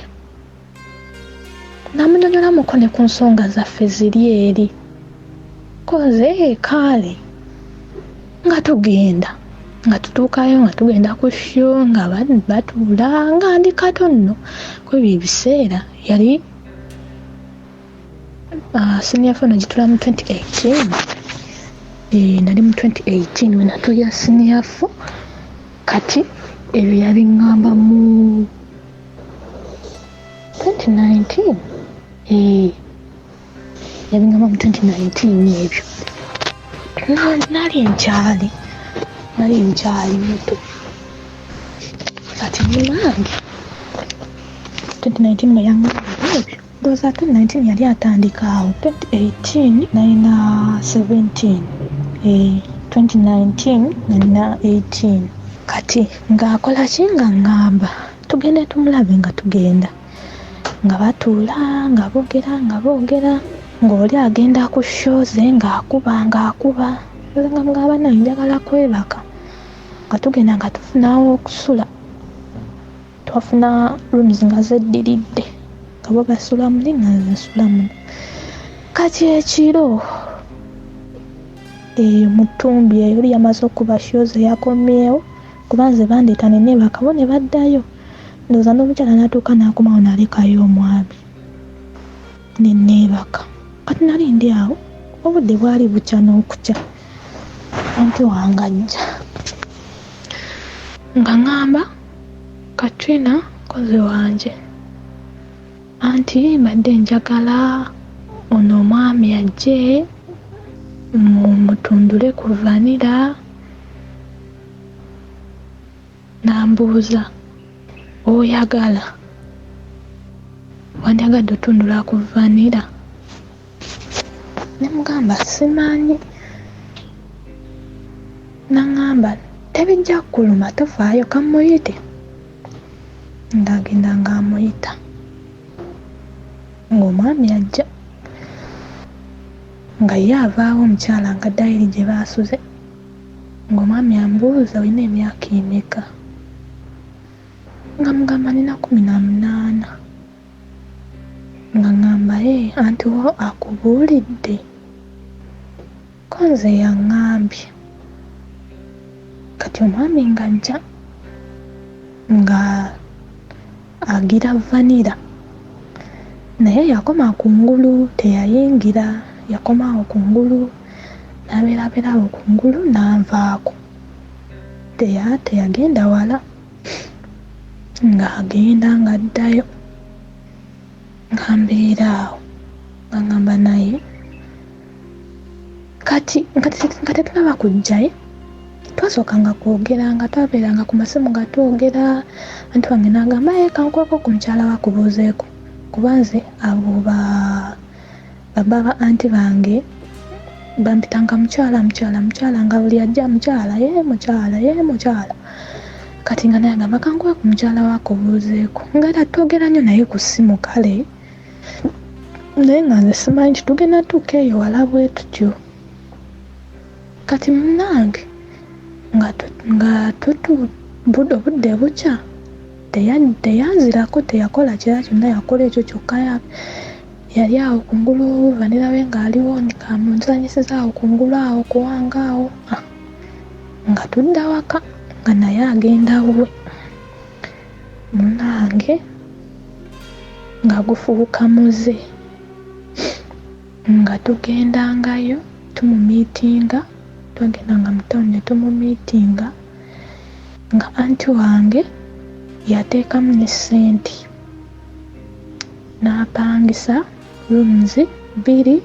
Namunyonyolamukko ne ku nsonga zaffe ziri eri koze kale nga tugenda nga tutuukayo nga tugenda ku show nga batuula nga ndi kato nno kwebyo ebiseera yali senior fono gitula mu 2018. Nali mu 2018 we natuya senior fo. Kati ebyo yabiŋŋamba mu 2019. Yabiŋŋamba mu 2019 ebyo. Nali nkyali muto. Kati mulange 2019 nga yaŋŋamba ebyo. Ndowooza 2019 yali atandika awo. 2018 nalina 17. 2019 nalina 18. Kati ng'akola ki nga ŋŋamba tugende tumulabe nga tugenda nga batuula nga boogera ng'oli agenda ku show ze ng'akuba nga mugamba naye njagala kwebaka nga tugenda nga tufunawo okusula. Twafuna rooms nga zeddiridde nga bo basula muli nga nsula muno. Kati ekiro eyo mu ttumbi eyo oli yamaze okuba show ze yakomyewo kuba nze bandeeta ne neebaka bo ne baddayo. Ndowooza n'omukyala n'atuuka n'akomawo n'alekayo omwami ne neebaka. Kati nali ndi awo obudde bwali bukya n'okukya anti wange ajja nga ŋŋamba Katrina koze wange anti mbadde njagala ono omwami ajje mutundule ku vanilla. Nambuuza oyagala wandyagadde otundula ku vanilla? Ne mugamba simanyi. Naŋŋamba tebijja kuluma tofaayo kamuyite. Ndagenda ng'amuyita ng'omwami ajja nga ye avaawo omukyala nga dayiri gye baasuze ng'omwami ambuuza olina emyaka emeka? Nga mugamba nina 18. Nga ŋŋamba anti wo akubuulidde? Ko nze yaŋŋambye kati omwami ng'ajja nga agira vanira naye yakoma kungulu teyayingira, yakomawo kungulu n'abeerabeerawo kungulu n'anvaako, teyagenda wala, ng'agenda ng'addayo nga mbeeraawo nga ngamba naye kati nga tetulaba kujjaye. Twasookanga kwogera nga twabeeranga ku masimu nga twogera, anti wange n'agamba kankweko ku mukyala wakubuuzeeko kuba nze abo baba anti bange bampitanga mukyala nga buli ajja mukyala mukyala. Kati nga naye agamba kankweko ku mukyala wakubuuzeeko nga era twogera nnyo naye ku ssimu kale, naye nga nze simanyi nti tugenda tuuka eyo wala bwe tutyo. Kati munnange nga obudde bukya teyanzirako, teyakola kirala kyonna, yakola ekyo kyokka. Yali awo kungulu vanira we ng'aliwo nikamunzanyisiza awo kungulu awo kuwanga awo, nga tudda waka nga naye agenda wuwe. Munnange nga gufuuka muze nga tugendangayo tumumiitinga, twagendanga mu tawuni ne tumumiitinga nga anti wange yateekamu ne ssente n'apangisa rooms 2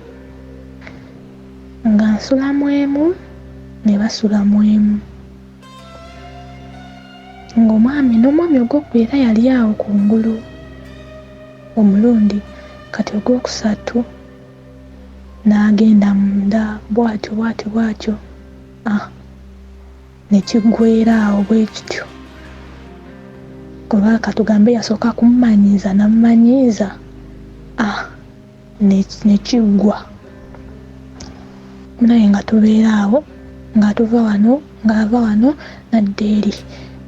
nga nsulamu emu ne basulamu emu, ng'omwami ogw'okubiri era yali awo kungulu omulundi. Kati ogwokusatu n'agenda munda bw'atyo ne kiggweera awo bwe kityo, kuba katugambe yasooka kumumanyiiza n'amumanyiiza ne kiggwa. Naye nga tubeera awo nga tuva wano ng'ava wano nadda eri,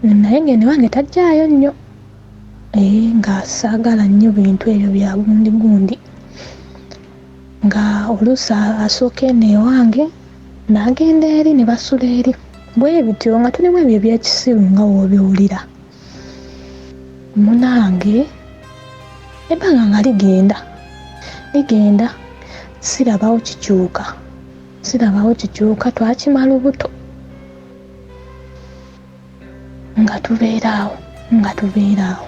naye ng'ene wange tajjaayo nnyo nga saagala nnyo bintu ebyo bya gundi nga oluusi asooka eno ewange n'agenda eri ne basula eri bwe bityo nga tulimu ebyo ebyekisiru nga w'obiwulira. Munange ebbanga nga ligenda sirabawo kikyuka, twakimala obuto nga tubeeraawo.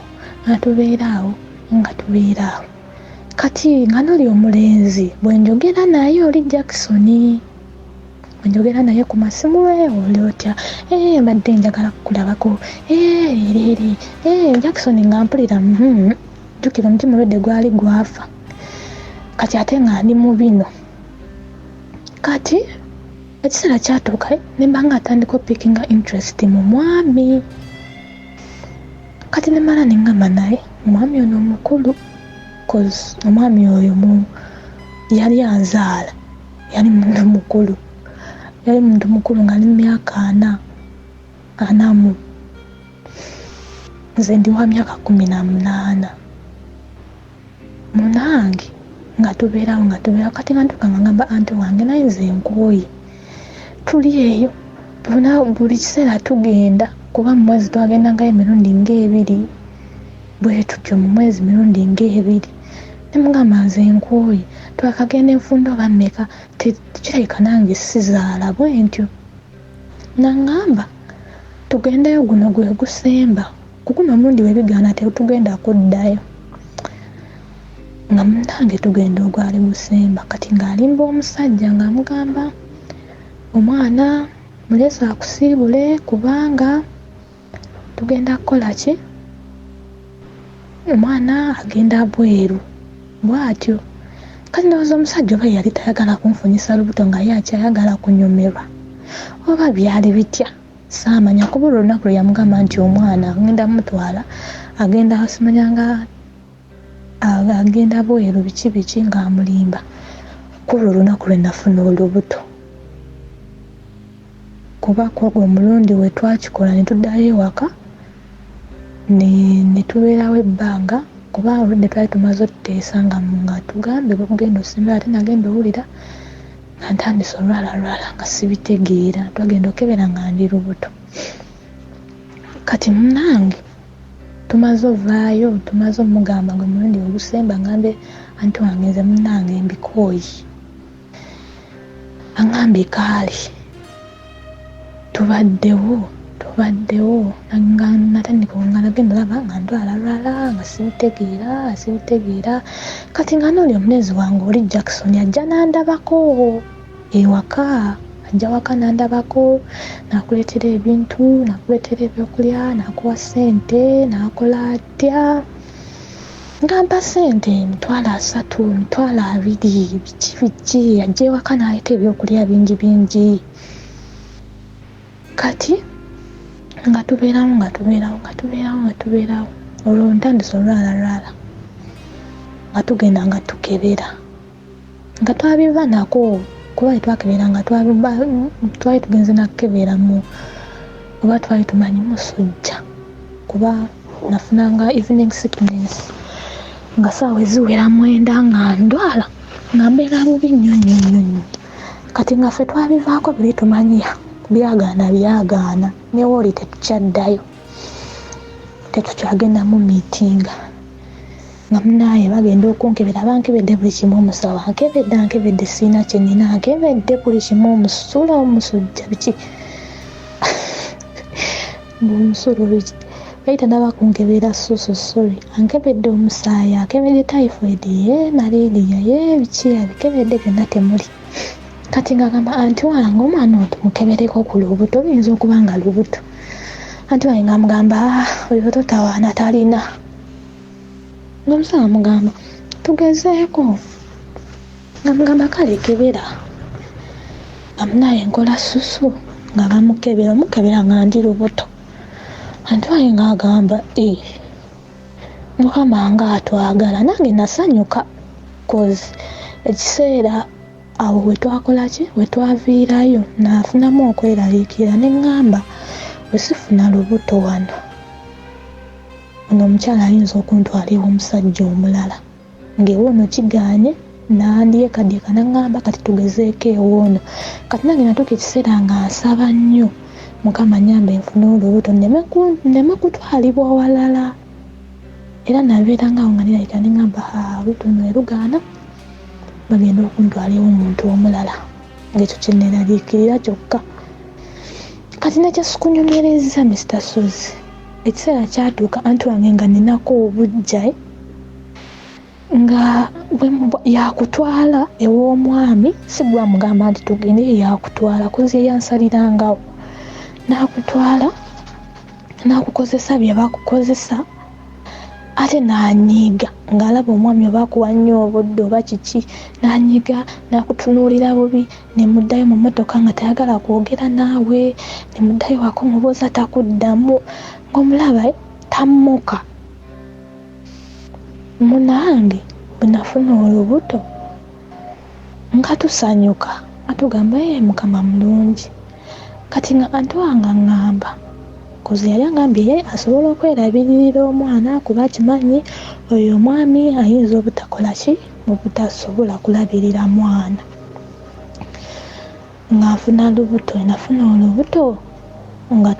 Kati nga noli omulenzi bwe njogera naye oli Jackson, njogera naye ku masimu oli otya, mbadde njagala kukulabako, eri Jackson nga mpulira jjukira omutima olwedde gwali gwafa, kati ate nga ndi mu bino. Kati ekiseera kyatuuka ne mba nga atandika opikinga interest mu mwami. Kati ne mala ne ngamba naye omwami ono omukulu, cause omwami oyo yali anzaala, yali muntu mukulu nga ali mu myaka 40, nze ndi wa myaka 18. Munange nga tubeerawo kati nga ntuuka nga ngamba anti wange naye nze nkooye tuli eyo buli kiseera tugenda, kuba mu mwezi twagendangayo emirundi nga 2 bwe tutyo, mu mwezi mirundi nga 2. Ne mugamba nze nkooye twakagenda enfundo bammeka, tekirabika nange sizaala bwe ntyo. Nangamba tugendeyo guno gwe gusemba, kuguno omurundi webigaana tetugenda kuddayo. Nga munange tugenda ogwali gusemba, kati ng'alimba omusajja ng'amugamba omwana mulese akusiibule kubanga tugenda kukola ki, omwana agenda bweru bw'atyo. Kati ndowooza omusajja oba yali tayagala kunfunyisa lubuto nga ye akyayagala kunyomerwa, oba byali bitya saamanya, kuba olunaku lwe yamugamba nti omwana agenda mutwala agenda asimanyanga agenda bweru biki ng'amulimba, kuba olunaku lwe nafuna olubuto. Kuba kwogwo omulundi we twakikola ne tuddayo ewaka ne tubeerawo ebbanga, kuba oludde twali tumaze otuteesa nga tugambe bwe kugenda osembera ate nagenda owulira nga ntandise olwalalwala nga sibitegeera twagenda okebera nga ndi lubuto. Kati munange tumaze ovaayo tumaze omugamba gwe mulundi ogusemba ngambe anti wange nze munange mbikooyi angambe kaali tubaddewo nga natandika ngala genda laba nga ndwalalwala nga sibitegeera kati nga noli omunezi wange oli Jackson ajja nandabako ewaka ajja waka nandabako nakuleetera ebintu nakuleetera ebyokulya nakuwa sente nakola atya ngampa sente emitwalo 3 emitwalo 2 biki ajja ewaka naleeta ebyokulya bingi kati nga tubeerawo olwo ntandise olwalalwala nga tugenda nga tukebera nga twabiva nako kuba twakebera nga twali tugenze nakukebera mu oba twali tumanyi musujja kuba nafunanga evening sickness nga saawa eziwera 9 nga ndwala nga mbeera bubi nnyo kati nga ffe twabivaako biri tumanyira byagaana newooli tetukyaddayo tetukyagenda mu miitinga nga munaye bagenda okunkebera bankebedde buli kimu omusawo ankebedde siina kyenina ankebedde buli kimu omusula omusujja biki omusula biki baita nabakunkebera sorry ankebedde omusaayi ankebedde typhoid malaria biki abikebedde byonna temuli kati nga gamba anti wange omwana otumukebereko ku lubuto oyinza okuba nga lubuto anti wange nga mugamba oyo totawaana talina ngamusawo mugamba tugezeeko nga mugamba kale kebera nga munaye nkola susu nga bamukebera nga ndi lubuto anti wange nga agamba mukama nga atwagala nange nasanyuka kozi ekiseera awo wetwaviirayo nafunamu okweraliikira neŋŋamba wesifuna lubuto wano ono omukyala ayinza okuntwala ewa omusajja omulala ng'ewoono kigaanye nandyekadyeka naŋŋamba kati tugezeeko ewoono kati nange natuuka ekiseera nga nsaba nnyo mukama nyamba enfune olubuto nneme kutwalibwa walala era nabeera ngaawo nga nirayika neŋŋamba olubuto nerugaana bagenda okuntwala ewa omuntu omulala ng'ekyo kyeneraliikirira kyokka kati nekyasikunyumireza Mr. Suzy ekiseera kyatuuka anti wange nga ninako obujja nga yakutwala ew'omwami sigwa mugamba nti tugende yakutwala kozi eyansalirangawo nakutwala nakukozesa bye bakukozesa ate nanyiga ng'alaba omwami oba akuwa nnyo obudde oba kiki nanyiga nakutunuulira bubi nemuddayo mu mmotoka nga tayagala kwogera naawe nemuddayo wako mubuuza takuddamu ng'omulaba tammuka munange bwe nafuna olubuto nga tusanyuka atugamba mukama mulungi kati nga antuwanga ngamba kozi yali angambye ye asobola okwerabiririra omwana kuba kimanyi oyo omwami ayinza obutakola ki obutasobola kulabirira mwana ng'afuna nafuna olubuto nga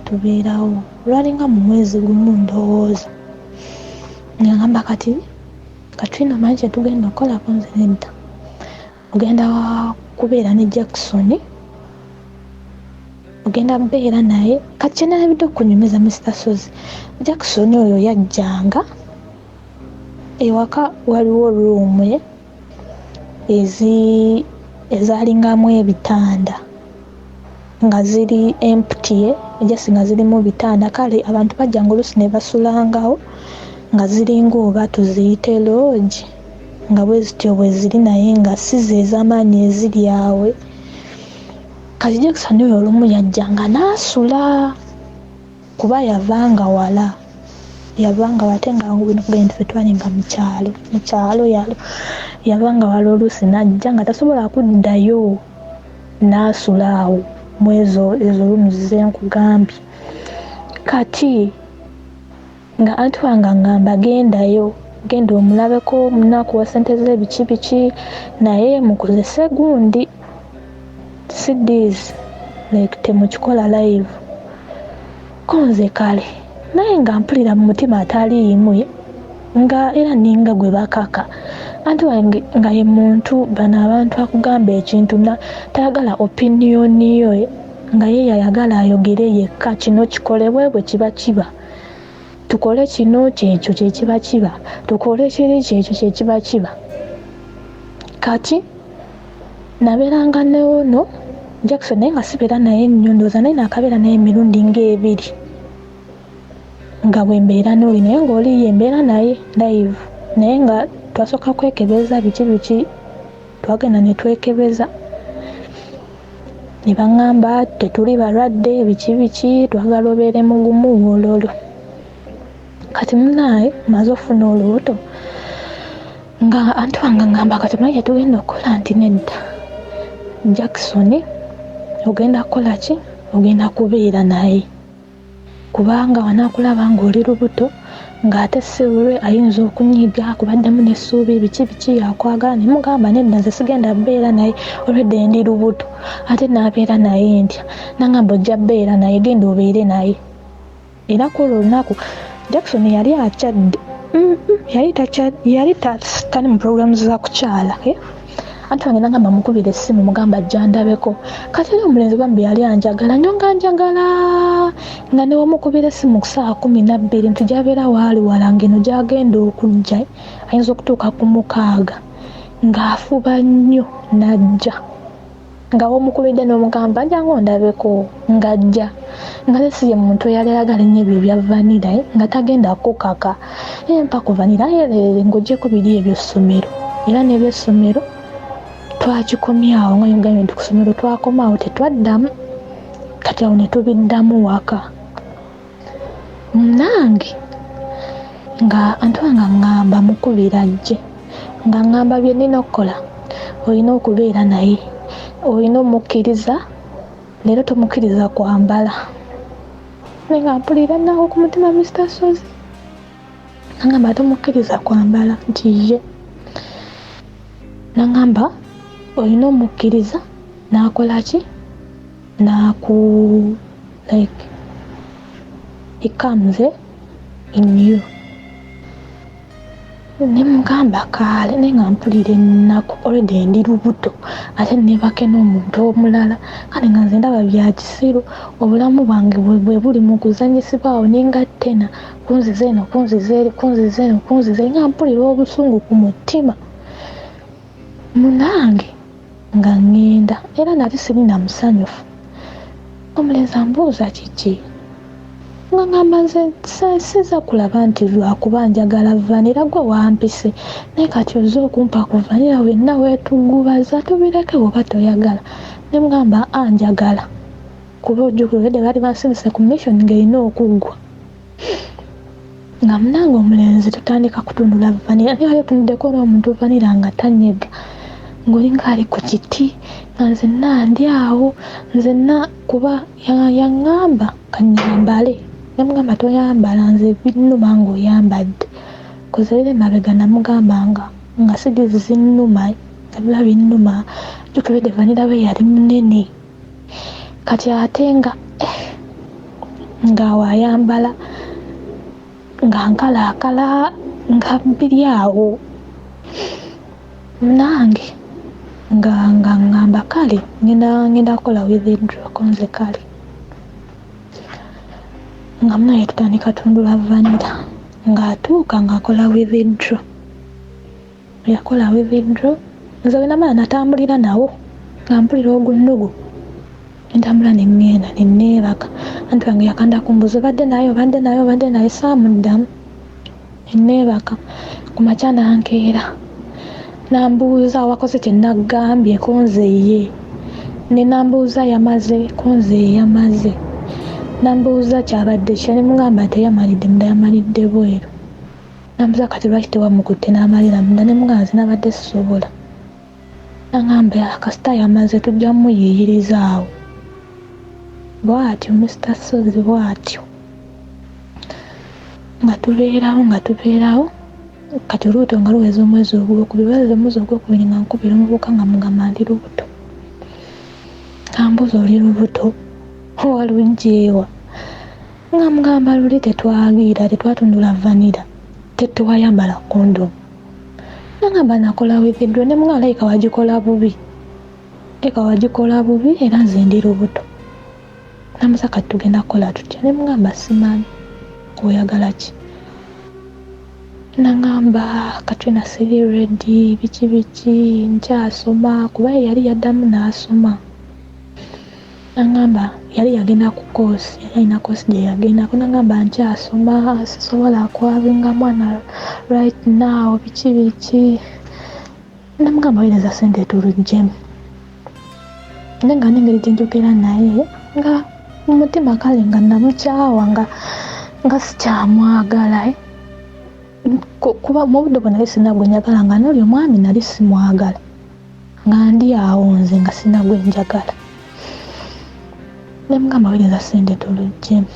tubeerawo lwalinga mu mwezi gumu ndowooza ngamba kati tulina manyi kyetugenda okukolako nze nedda ogenda kubeera ne Jackson ogenda beera naye kati kyenalabidde okunyumiza Mr. Suzy Jackson oyo yajjanga ewaka waliwo ruumu ezaalingamu ebitanda nga ziri empty ejasi nga zirimu bitanda kale abantu bajjanga oluusi ne basulangawo nga ziringa oba tuziyite lodge nga bwe zityo bwe ziri naye nga si ze ez'amaanyi eziri awe kati Jackson oyo olumu yajjanga n'asula kuba yavanga wala ate nga bino ffe twalinga mu kyalo yavanga wala oluusi najja nga tasobola kuddayo n'asula awo mu ezo lumu zenkugambye kati nga anti wange ngamba gendayo genda omulabeko munakuwa ssente z'ebiki biki naye mukozese gundi CDs like temukikola live konze kale naye nga mpulira mu mutima ataliimu nga era ninga gwe bakaka anti wange nga ye muntu bano abantu akugamba ekintu tayagala opinioni yo nga ye yayagala ayogere yekka kino kikolebwe bwe kiba tukole kino kyekyo kyekiba tukole kiri kyekyo kyekiba kati nabeeranga neono Jackson naye nga sibeera naye nnyo ndowooza naye naakabeera naye emirundi ng'ebiri nga bwe mbeera n'oli naye ng'oli ye mbeera naye live naye nga twasooka kwekebeza biki twagenda ne twekebeza ne baŋŋamba tetuli balwadde biki twagala obeere mugumu wololo kati munaye maze ofuna olubuto nga anti wange ngamba kati naye tugenda okukola nti nedda Jackson ogenda kukola ki ogenda kubeera naye kubanga wanaakulaba ng'oli lubuto ng'ate sibulwe ayinza okunyiga kubaddemu n'essuubi biki yakwagala ne mugamba nedda nze sigenda beera naye olwedde ndi lubuto ate naabeera naye ntya nangamba ojja beera naye genda obeere naye era kwolwo olunaku Jackson yali akyadde yali tali mu programs za kukyala anti wange nangamba mukubira essimu mugamba ajja ndabeko kati era omulenzi bambi yali anjagala nnyo nga njagala nga ne wamukubira essimu ku ssaawa 12 nti gy'abeera waali wala ng'eno gy'agenda okujja ayinza okutuuka ku 6 ng'afuba nnyo n'ajja nga wamukubidde n'omugamba njangu ndabeko ng'ajja nga lesi ye muntu eyali ayagala ennyo ebyo bya vanira nga tagenda kukaka mpa ku vanira yerere ng'oggyeko biri eby'essomero era n'ebyessomero twakikomyawo nga yogambye nti ku ssomero twakomaawo tetwaddamu kati awo ne tubiddamu waka nange nga antwanga ngamba mukubira ajje nga ngamba bye nnina okukola olina okubeera naye olina omukkiriza leero tomukkiriza kwambala naye nga mpulira nawo ku mutima Mr. Sozi nangamba tomukkiriza kwambala nti ye nangamba olina omukkiriza n'akola ki like it comes in you ne mugamba kaale naye nga mpulira ennaku olwedde ndi lubuto ate neebake n'omuntu omulala kale nga nze ndaba bya kisiru obulamu bwange bwe buli mu kuzanyisibwawo nengattena kunziza eno kunziza nga mpulira obusungu ku mutima munange nga ngenda era nali sirina musanyufu omulenzi ambuuza kiki nga ngamba nze siza kulaba nti lwakuba njagala vanira gwe wampise naye kati oze okumpa ku vanira wenna weetugubaza tubireke oba toyagala ne mugamba anjagala kuba ojjukira bali bansibise ku mission ng'erina okuggwa nga munange omulenzi tutandika kutundula vanira naye tunuddeko n'omuntu vanira nga tanyega ng'olinga ali ku kiti nga nzenna ndi awo nzenna kuba yaŋŋamba kanyambale namugamba toyambala nze binnuma ng'oyambadde kozerere mabega namugambanga nga sidizi zinnuma nga biba binnuma jukibedde vanira we yali munene kati ate nga wayambala nga nkalaakala nga biri awo nange nga ngamba kale ngenda kukola withdraw konze kale nga munaye tutandika tundula vanira ng'atuuka ng'akola withdraw yakola withdraw nze wenamala natambulira nawo nga mpulira ogunnugu entambula neŋŋenda nenneebaka anti wange yakanda kumbuza obadde naye saamuddamu nenneebaka ku makya nankeera nambuuza awakoze kyenagambye konze ye ne nambuuza yamaze konze ye yamaze nambuuza kyabadde kya ne mugamba teyamalidde munda yamalidde bweru nambuuza kati lwaki tewamukutte n'amalira munda ne mugamba nze nabadde sisobola nangamba kasita yamaze tujja muyiyiriza awo bw'atyo Mr. Sozi bw'atyo nga tubeerawo kati olubuto nga luweza omwezi ogwokubiri luweza omwezi ogwokubiri nga nkubira omuvubuka nga mugamba ndi lubuto kambuza oli lubuto walugyeewa nga mugamba luli tetwagira tetwatundula vanira tetwayambala kondomu nagamba nakola withidro ne mugamba laika wagikola bubi era nze ndi lubuto namusaka tugenda kukola tutya ne mugamba simanyi oyagala ki nagamba Katrina siri ready biki nkyasoma kuba yali yaddamu n'asoma nagamba yali yagenda ku course yali alina course gye yagendako nagamba nkyasoma sisobola kwabinga mwana right now biki namugamba weereza sente tuluggyemu nenga nengeri gyenjogera naye nga mu mutima kale nga namukyawa nga sikyamwagala kuba mu budde bwe nali sinagwe njagala nga n'oli omwami nali simwagala nga ndi awo nze nga sinagwe njagala nemugamba weereza sente tuluggyemu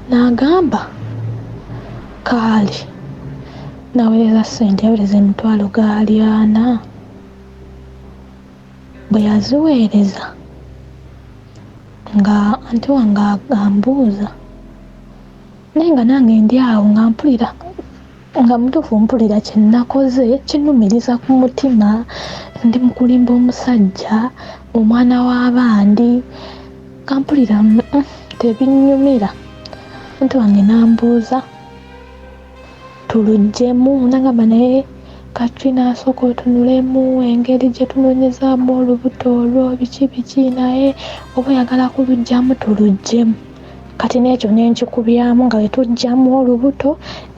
n'agamba kaali naweereza sente yaweereza emitwalo gaalyana bwe yaziweereza nga anti wange ambuuza naye nga nange ndi awo nga mpulira nga mutuufu mpulira kyenakoze kinumiriza ku mutima ndi mukulimba omusajja omwana w'abandi kampulira tebinyumira anti wange nambuuza tuluggyemu nagamba naye Katrina asooka otunulemu engeri gye tunoonyezaamu olubuto olwo biki naye oba oyagala kuluggyamu tuluggyemu kati n'ekyo nenkikubyamu nga wetuggyamu olubuto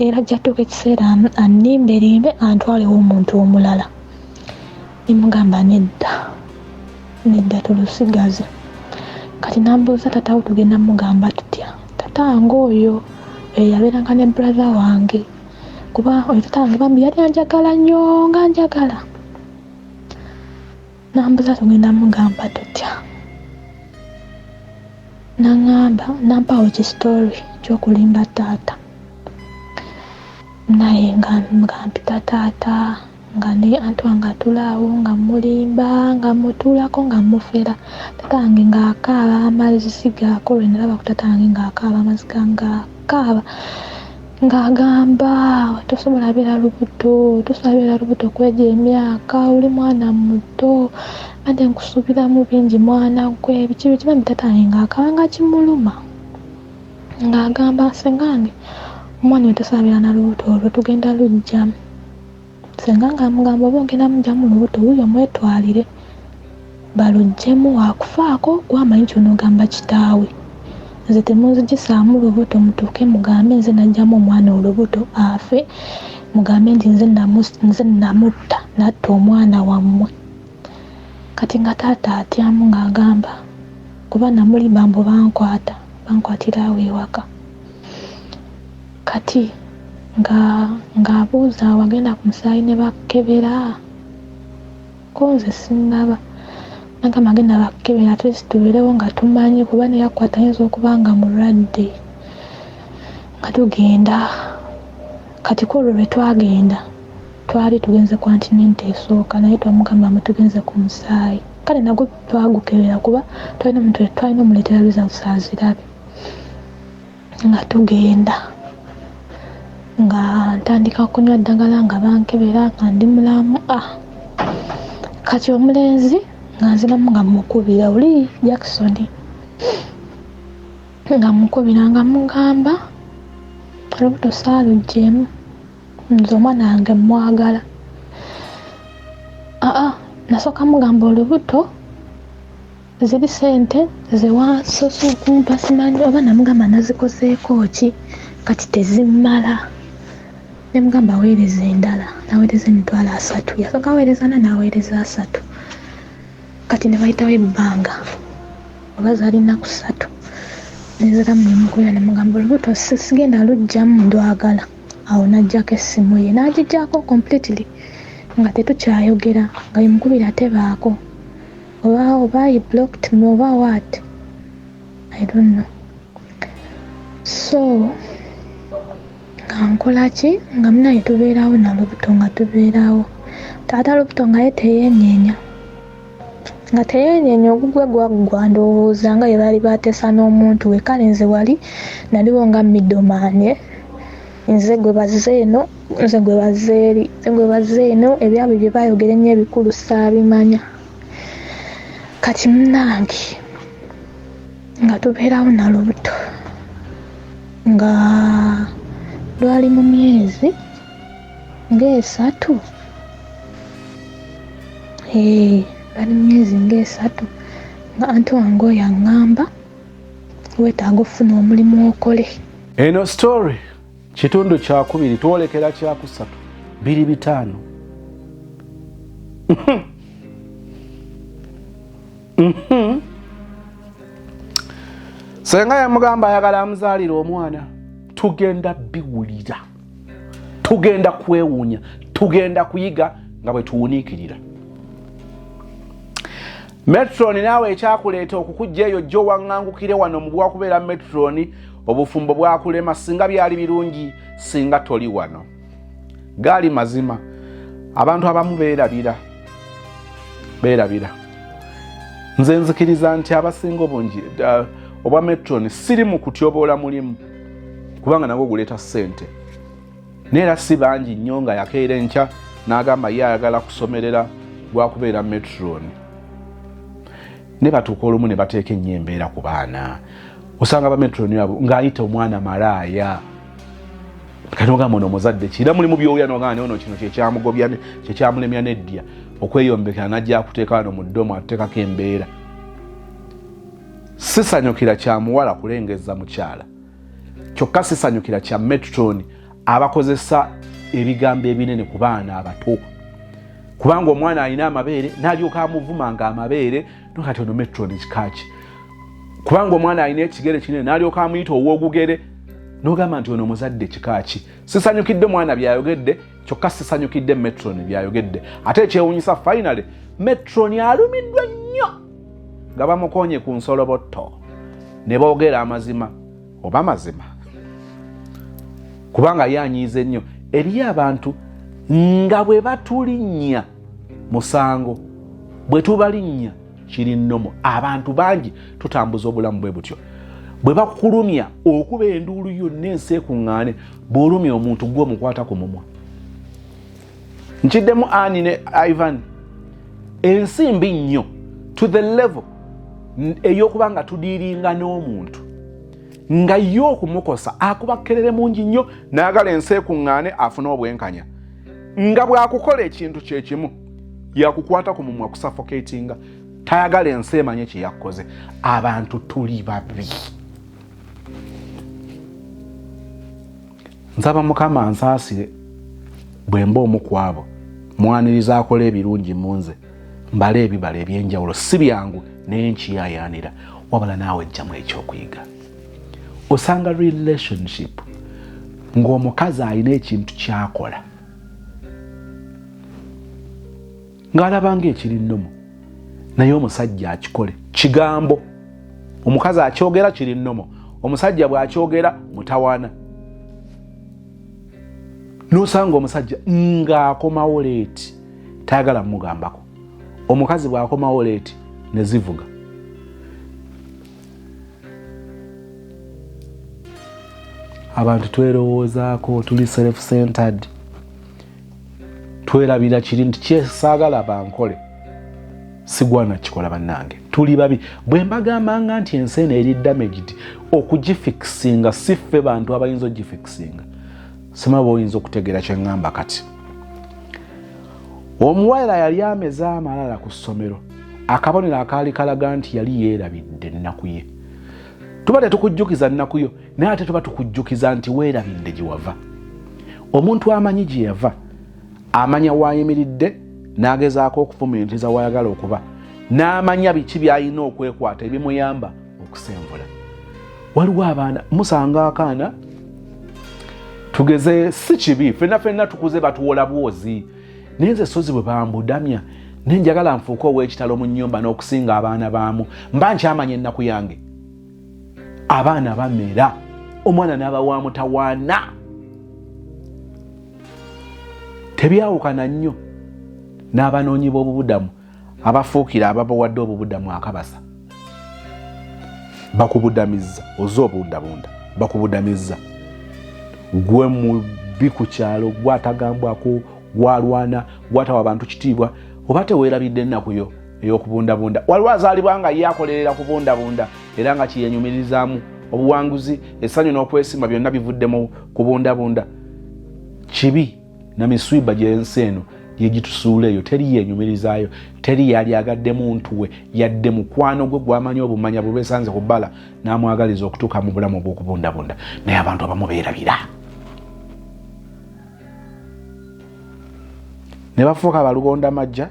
era jjatuuka ekiseera annimberimbe antwalewo omuntu omulala nemugamba nedda tulusigaze kati nambuuza tatawo tugenda mugamba tutya tatange oyo yabeeranga ne brother wange kuba oyo tatange bambi yali anjagala nnyo nga njagala nambuuza tugenda mugamba tutya nangamba nampawo kisitory ky'okulimba taata naye nga mpita taata nga ne anti wange atulaawo nga mulimba nga mutuulako nga mufera tatange ng'akaaba amazzi gaako lwe nalaba ku tatange ng'akaaba amazzi ng'akaaba ng'agamba tosobola beera lubuto kwegya emyaka oli mwana muto ate nkusuubiramu bingi mwana gwe biki bambi tatange ng'akaaba nga kimuluma ng'agamba sengange omwana we tosobola beera na lubuto olwo tugenda luggyamu sengange amugamba oba ogenda mugyamu lubuto wuyo mwetwalire baluggyemu wakufaako gwamanyi ky'onoogamba kitaawe nze temunzigisaamu lubuto mutuuke mugambe nze najjamu omwana olubuto afe mugambe nti nze namutta natta omwana wammwe kati nga taata atyamu ng'agamba kuba namulimba mbu bankwatira awo ewaka kati ng'abuuza wagenda ku musaayi ne bakkebera ko nze singaba nagamba agenda bakkebera twesi tubeerewo nga tumanyi kuba neyakwata ayinza okuba nga mulwadde nga tugenda kati ko olwo lwe twagenda twali tugenze kontinenti esooka naye twamugamba mutugenze ku musaayi kale nagwo twagukebera kuba twalina omuleetera results azirabe nga tugenda nga ntandika kunywa ddagala nga bankebera nga ndi mulamu kati omulenzi nga nziramu nga mukubira oli Jackson nga mukubira nga mugamba olubuto saaluggyemu nze omwana wange mwagala nasooka mugamba olubuto ziri sente ze wansoose okumpa simanyi oba namugamba nazikozeeko ki kati tezimala nemugamba aweereza endala naweereza emitwalo 3 yasooka aweereza naweereza 3 kati ne bayitawo ebbanga oba zaali nnaku 3 neziramu nemukubira nemugamba olubuto sigenda luggyamu ndwagala awo najjako essimu ye n'agijjako completely nga tetukyayogera nga yemukubira tebaako oba he blocked me oba what I don't know so kankola ki nga munaye tubeerawo na lubuto nga tubeerawo taata lubuto nga ye teyeenyeenya nga teyeenyeenya ogugwe gwaggwa ndowooza nga bye baali bateesa n'omuntu we kale nze wali naliwo nga middleman nze gwe bazze eno nze gwe bazze eri nze gwe bazze eno ebyabwe bye baayogera ennyo ebikulu saabimanya kati munnange nga tubeerawo na lubuto nga lwali mu myezi ng'esatu bali mu myezi ng'esatu nga anti wange oyo aŋŋamba weetaaga ofuna omulimu okole. Eno story kitundu kyakubiri twolekera kyakusatu 2:5 senga yamugamba ayagala amuzaalira omwana tugenda biwulira tugenda kwewuunya tugenda kuyiga nga bwe tuwuniikirira. Metroni naawe ekyakuleeta okukujja eyo jjo waŋŋangukire wano mu bwakubeera Metroni obufumbo bwakulema singa byali birungi singa toli wano gaali mazima abantu abamu beerabira nze nzikiriza nti abasinga obungi obwa Metroni siri mu kutyoboola mulimu kubanga nagwo guleeta ssente neera si bangi nnyo nga yakeera enkya n'agamba ye ayagala kusomerera bwakubeera Metroni ne batuuka olumu ne bateeka ennyo embeera ku baana osanga ba Metroni abo ng'ayita omwana malaaya kati ogamba ono omuzadde kira mulimu byoya nogamba ono kino kyekyamugobya kyekyamulemya neddya okweyombekera najja akuteeka wano mu ddomo atuteekako embeera. Sisanyukira kya muwala kulengeza mukyala kyokka sisanyukira kya Metroni abakozesa ebigambo ebinene ku baana abato kubanga omwana alina amabeere n'alyoka amuvuma nga amabeere nokati ono Metroni kikaki kubanga omwana alina ekigere kinene n'alyoka amuyita ow'ogugere n'ogamba nti ono muzadde kikaki. Sisanyukidde mwana byayogedde kyokka sisanyukidde Metroni byayogedde ate ekyewuunyisa finally Metroni alumiddwa nnyo nga bamukonye ku nsolobotto ne boogera amazima oba mazima kubanga yanyiize nnyo eriyo abantu nga bwe batulinnya musango bwe tubalinnya kiri nnomo. Abantu bangi tutambuza obulamu bwe butyo bwe bakulumya okuba enduulu yonna ensi ekuŋŋaane bw'olumya omuntu gwe omukwata ku mumwa. Nkiddemu Ani ne Ivan ensimbi nnyo to the level ey'okuba nga tudiiringa n'omuntu nga ye okumukosa akuba kkerere mungi nnyo n'agala ensi ekuŋŋaane afuna obwenkanya nga bw'akukola ekintu kye kimu yakukwata ku mumwa kusuffocatinga tayagala ensi emanye kye yakoze. Abantu tuli babi. Nsaba Mukama ansaasire bwe mba omu ku abo mwaniriza akola ebirungi mu nze mbala ebibala ebyenjawulo si byangu naye nkiyaayaanira wabula naawe ejjamu ekyokuyiga. Osanga relationship ng'omukazi alina ekintu kyakola ng'alaba ng'ekiri nnomo naye omusajja akikole kigambo. Omukazi akyogera kiri nnomo omusajja bw'akyogera mutawaana. N'osanga omusajja ng'akomawo leeti tayagala mugambako omukazi bw'akomawo leeti ne zivuga. Abantu twerowoozaako tuli self-centered twerabira kiri nti kyesaagala bankole sigwana kikola bannange tuli babi. Bwe mbagambanga nti ensi eno eri damaged okugifikisinga si ffe bantu abayinza ogifikisinga simaba oyinza okutegeera kye ŋŋamba kati. Omuwala yali ameza amalala ku ssomero akabonero akaali kalaga nti yali yeerabidde ennaku ye. Tuba tetukujjukiza nnaku yo naye ate tuba tukujjukiza nti weerabidde gye wava. Omuntu amanyi gye yava amanya waayimiridde n'agezaako okufumintiriza wayagala okuba n'amanya biki by'alina okwekwata ebimuyamba okusenvula. Waliwo abaana musanga akaana tugeze si kibi ffenna tukuze batuwola bwozi naye nze sozi bwe bambudamya naye njagala nfuuke ow'ekitalo mu nnyumba n'okusinga abaana baamu mba nkyamanya ennaku yange. Abaana bamera omwana n'aba wa mutawaana tebyawukana nnyo n'abanoonyi b'obubudamu abafuukira ababawadde obubudamu akabasa. Bakubudamizza oze obundabunda, bakubudamizza. Gwe mubi ku kyalo, gwatagambwako, gwalwana, gwatawa abantu kitiibwa, oba teweerabidde ennaku yo ey'okubundabunda. Waliwo azaalibwa nga ye akolerera kubundabunda era nga kiyenyumirizaamu obuwanguzi, essanyu n'okwesiima byonna bivudde mu kubundabunda. Kibi na miswiba gy'ensi eno gye gitusuula eyo, teri yenyumirizaayo, teri yali agadde muntu we, yadde mukwano gwe gw'amanyi obumanya bwe beesanze ku bbala n'amwagaliza okutuuka mu bulamu obw'okubundabunda. Naye abantu abamu beerabira ne bafuuka abalugonda majja.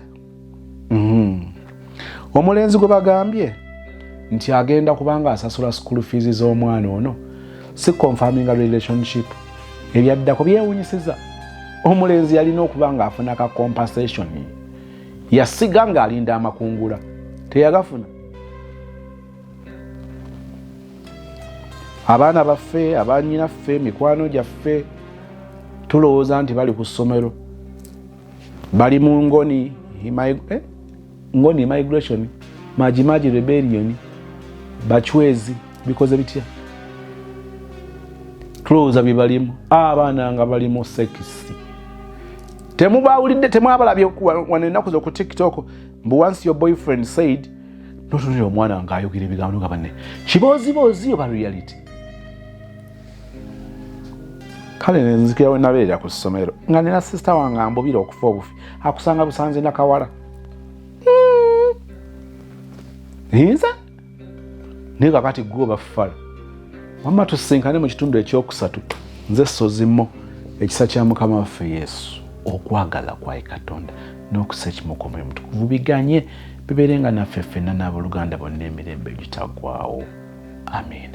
Omulenzi gwe bagambye nti agenda kubanga asasula school fees z'omwana ono si confirming a relationship. Ebyaddako byewunyisiza. Omulenzi yalina okuba nga afuna ka compensation. Yasiga nga alinda amakungula, teyagafuna. Abaana baffe, abanyinaffe, mikwano gyaffe tulowooza nti bali ku ssomero, bali mu ngoni migration, majimaji rebellion, bachwezi bikoze bitya. Tulowooza bye balimu, abaana nga balimu sekisi. Temubawulidde, temwabalabye wano ennaku zo ku TikTok mbu once your boyfriend said notunira omwana nga ayogera ebigambo nga banne kiboozibozi oba reality. Kale nenzikira we nabeera ku ssomero nga nina sister wange ambubira okufa obufi, akusanga busanze nakawala. Nza naye kakati gwe bafala wamma tusinkane mu kitundu ekyokusatu. Nze Sozimo, ekisa kya Mukama waffe Yesu, okwagala kwa Katonda n'okusa ekimoko mu mutukuvu biganye bibeerenga naffe ffenna n'abooluganda bonna emirembe egitagwawo. Amen.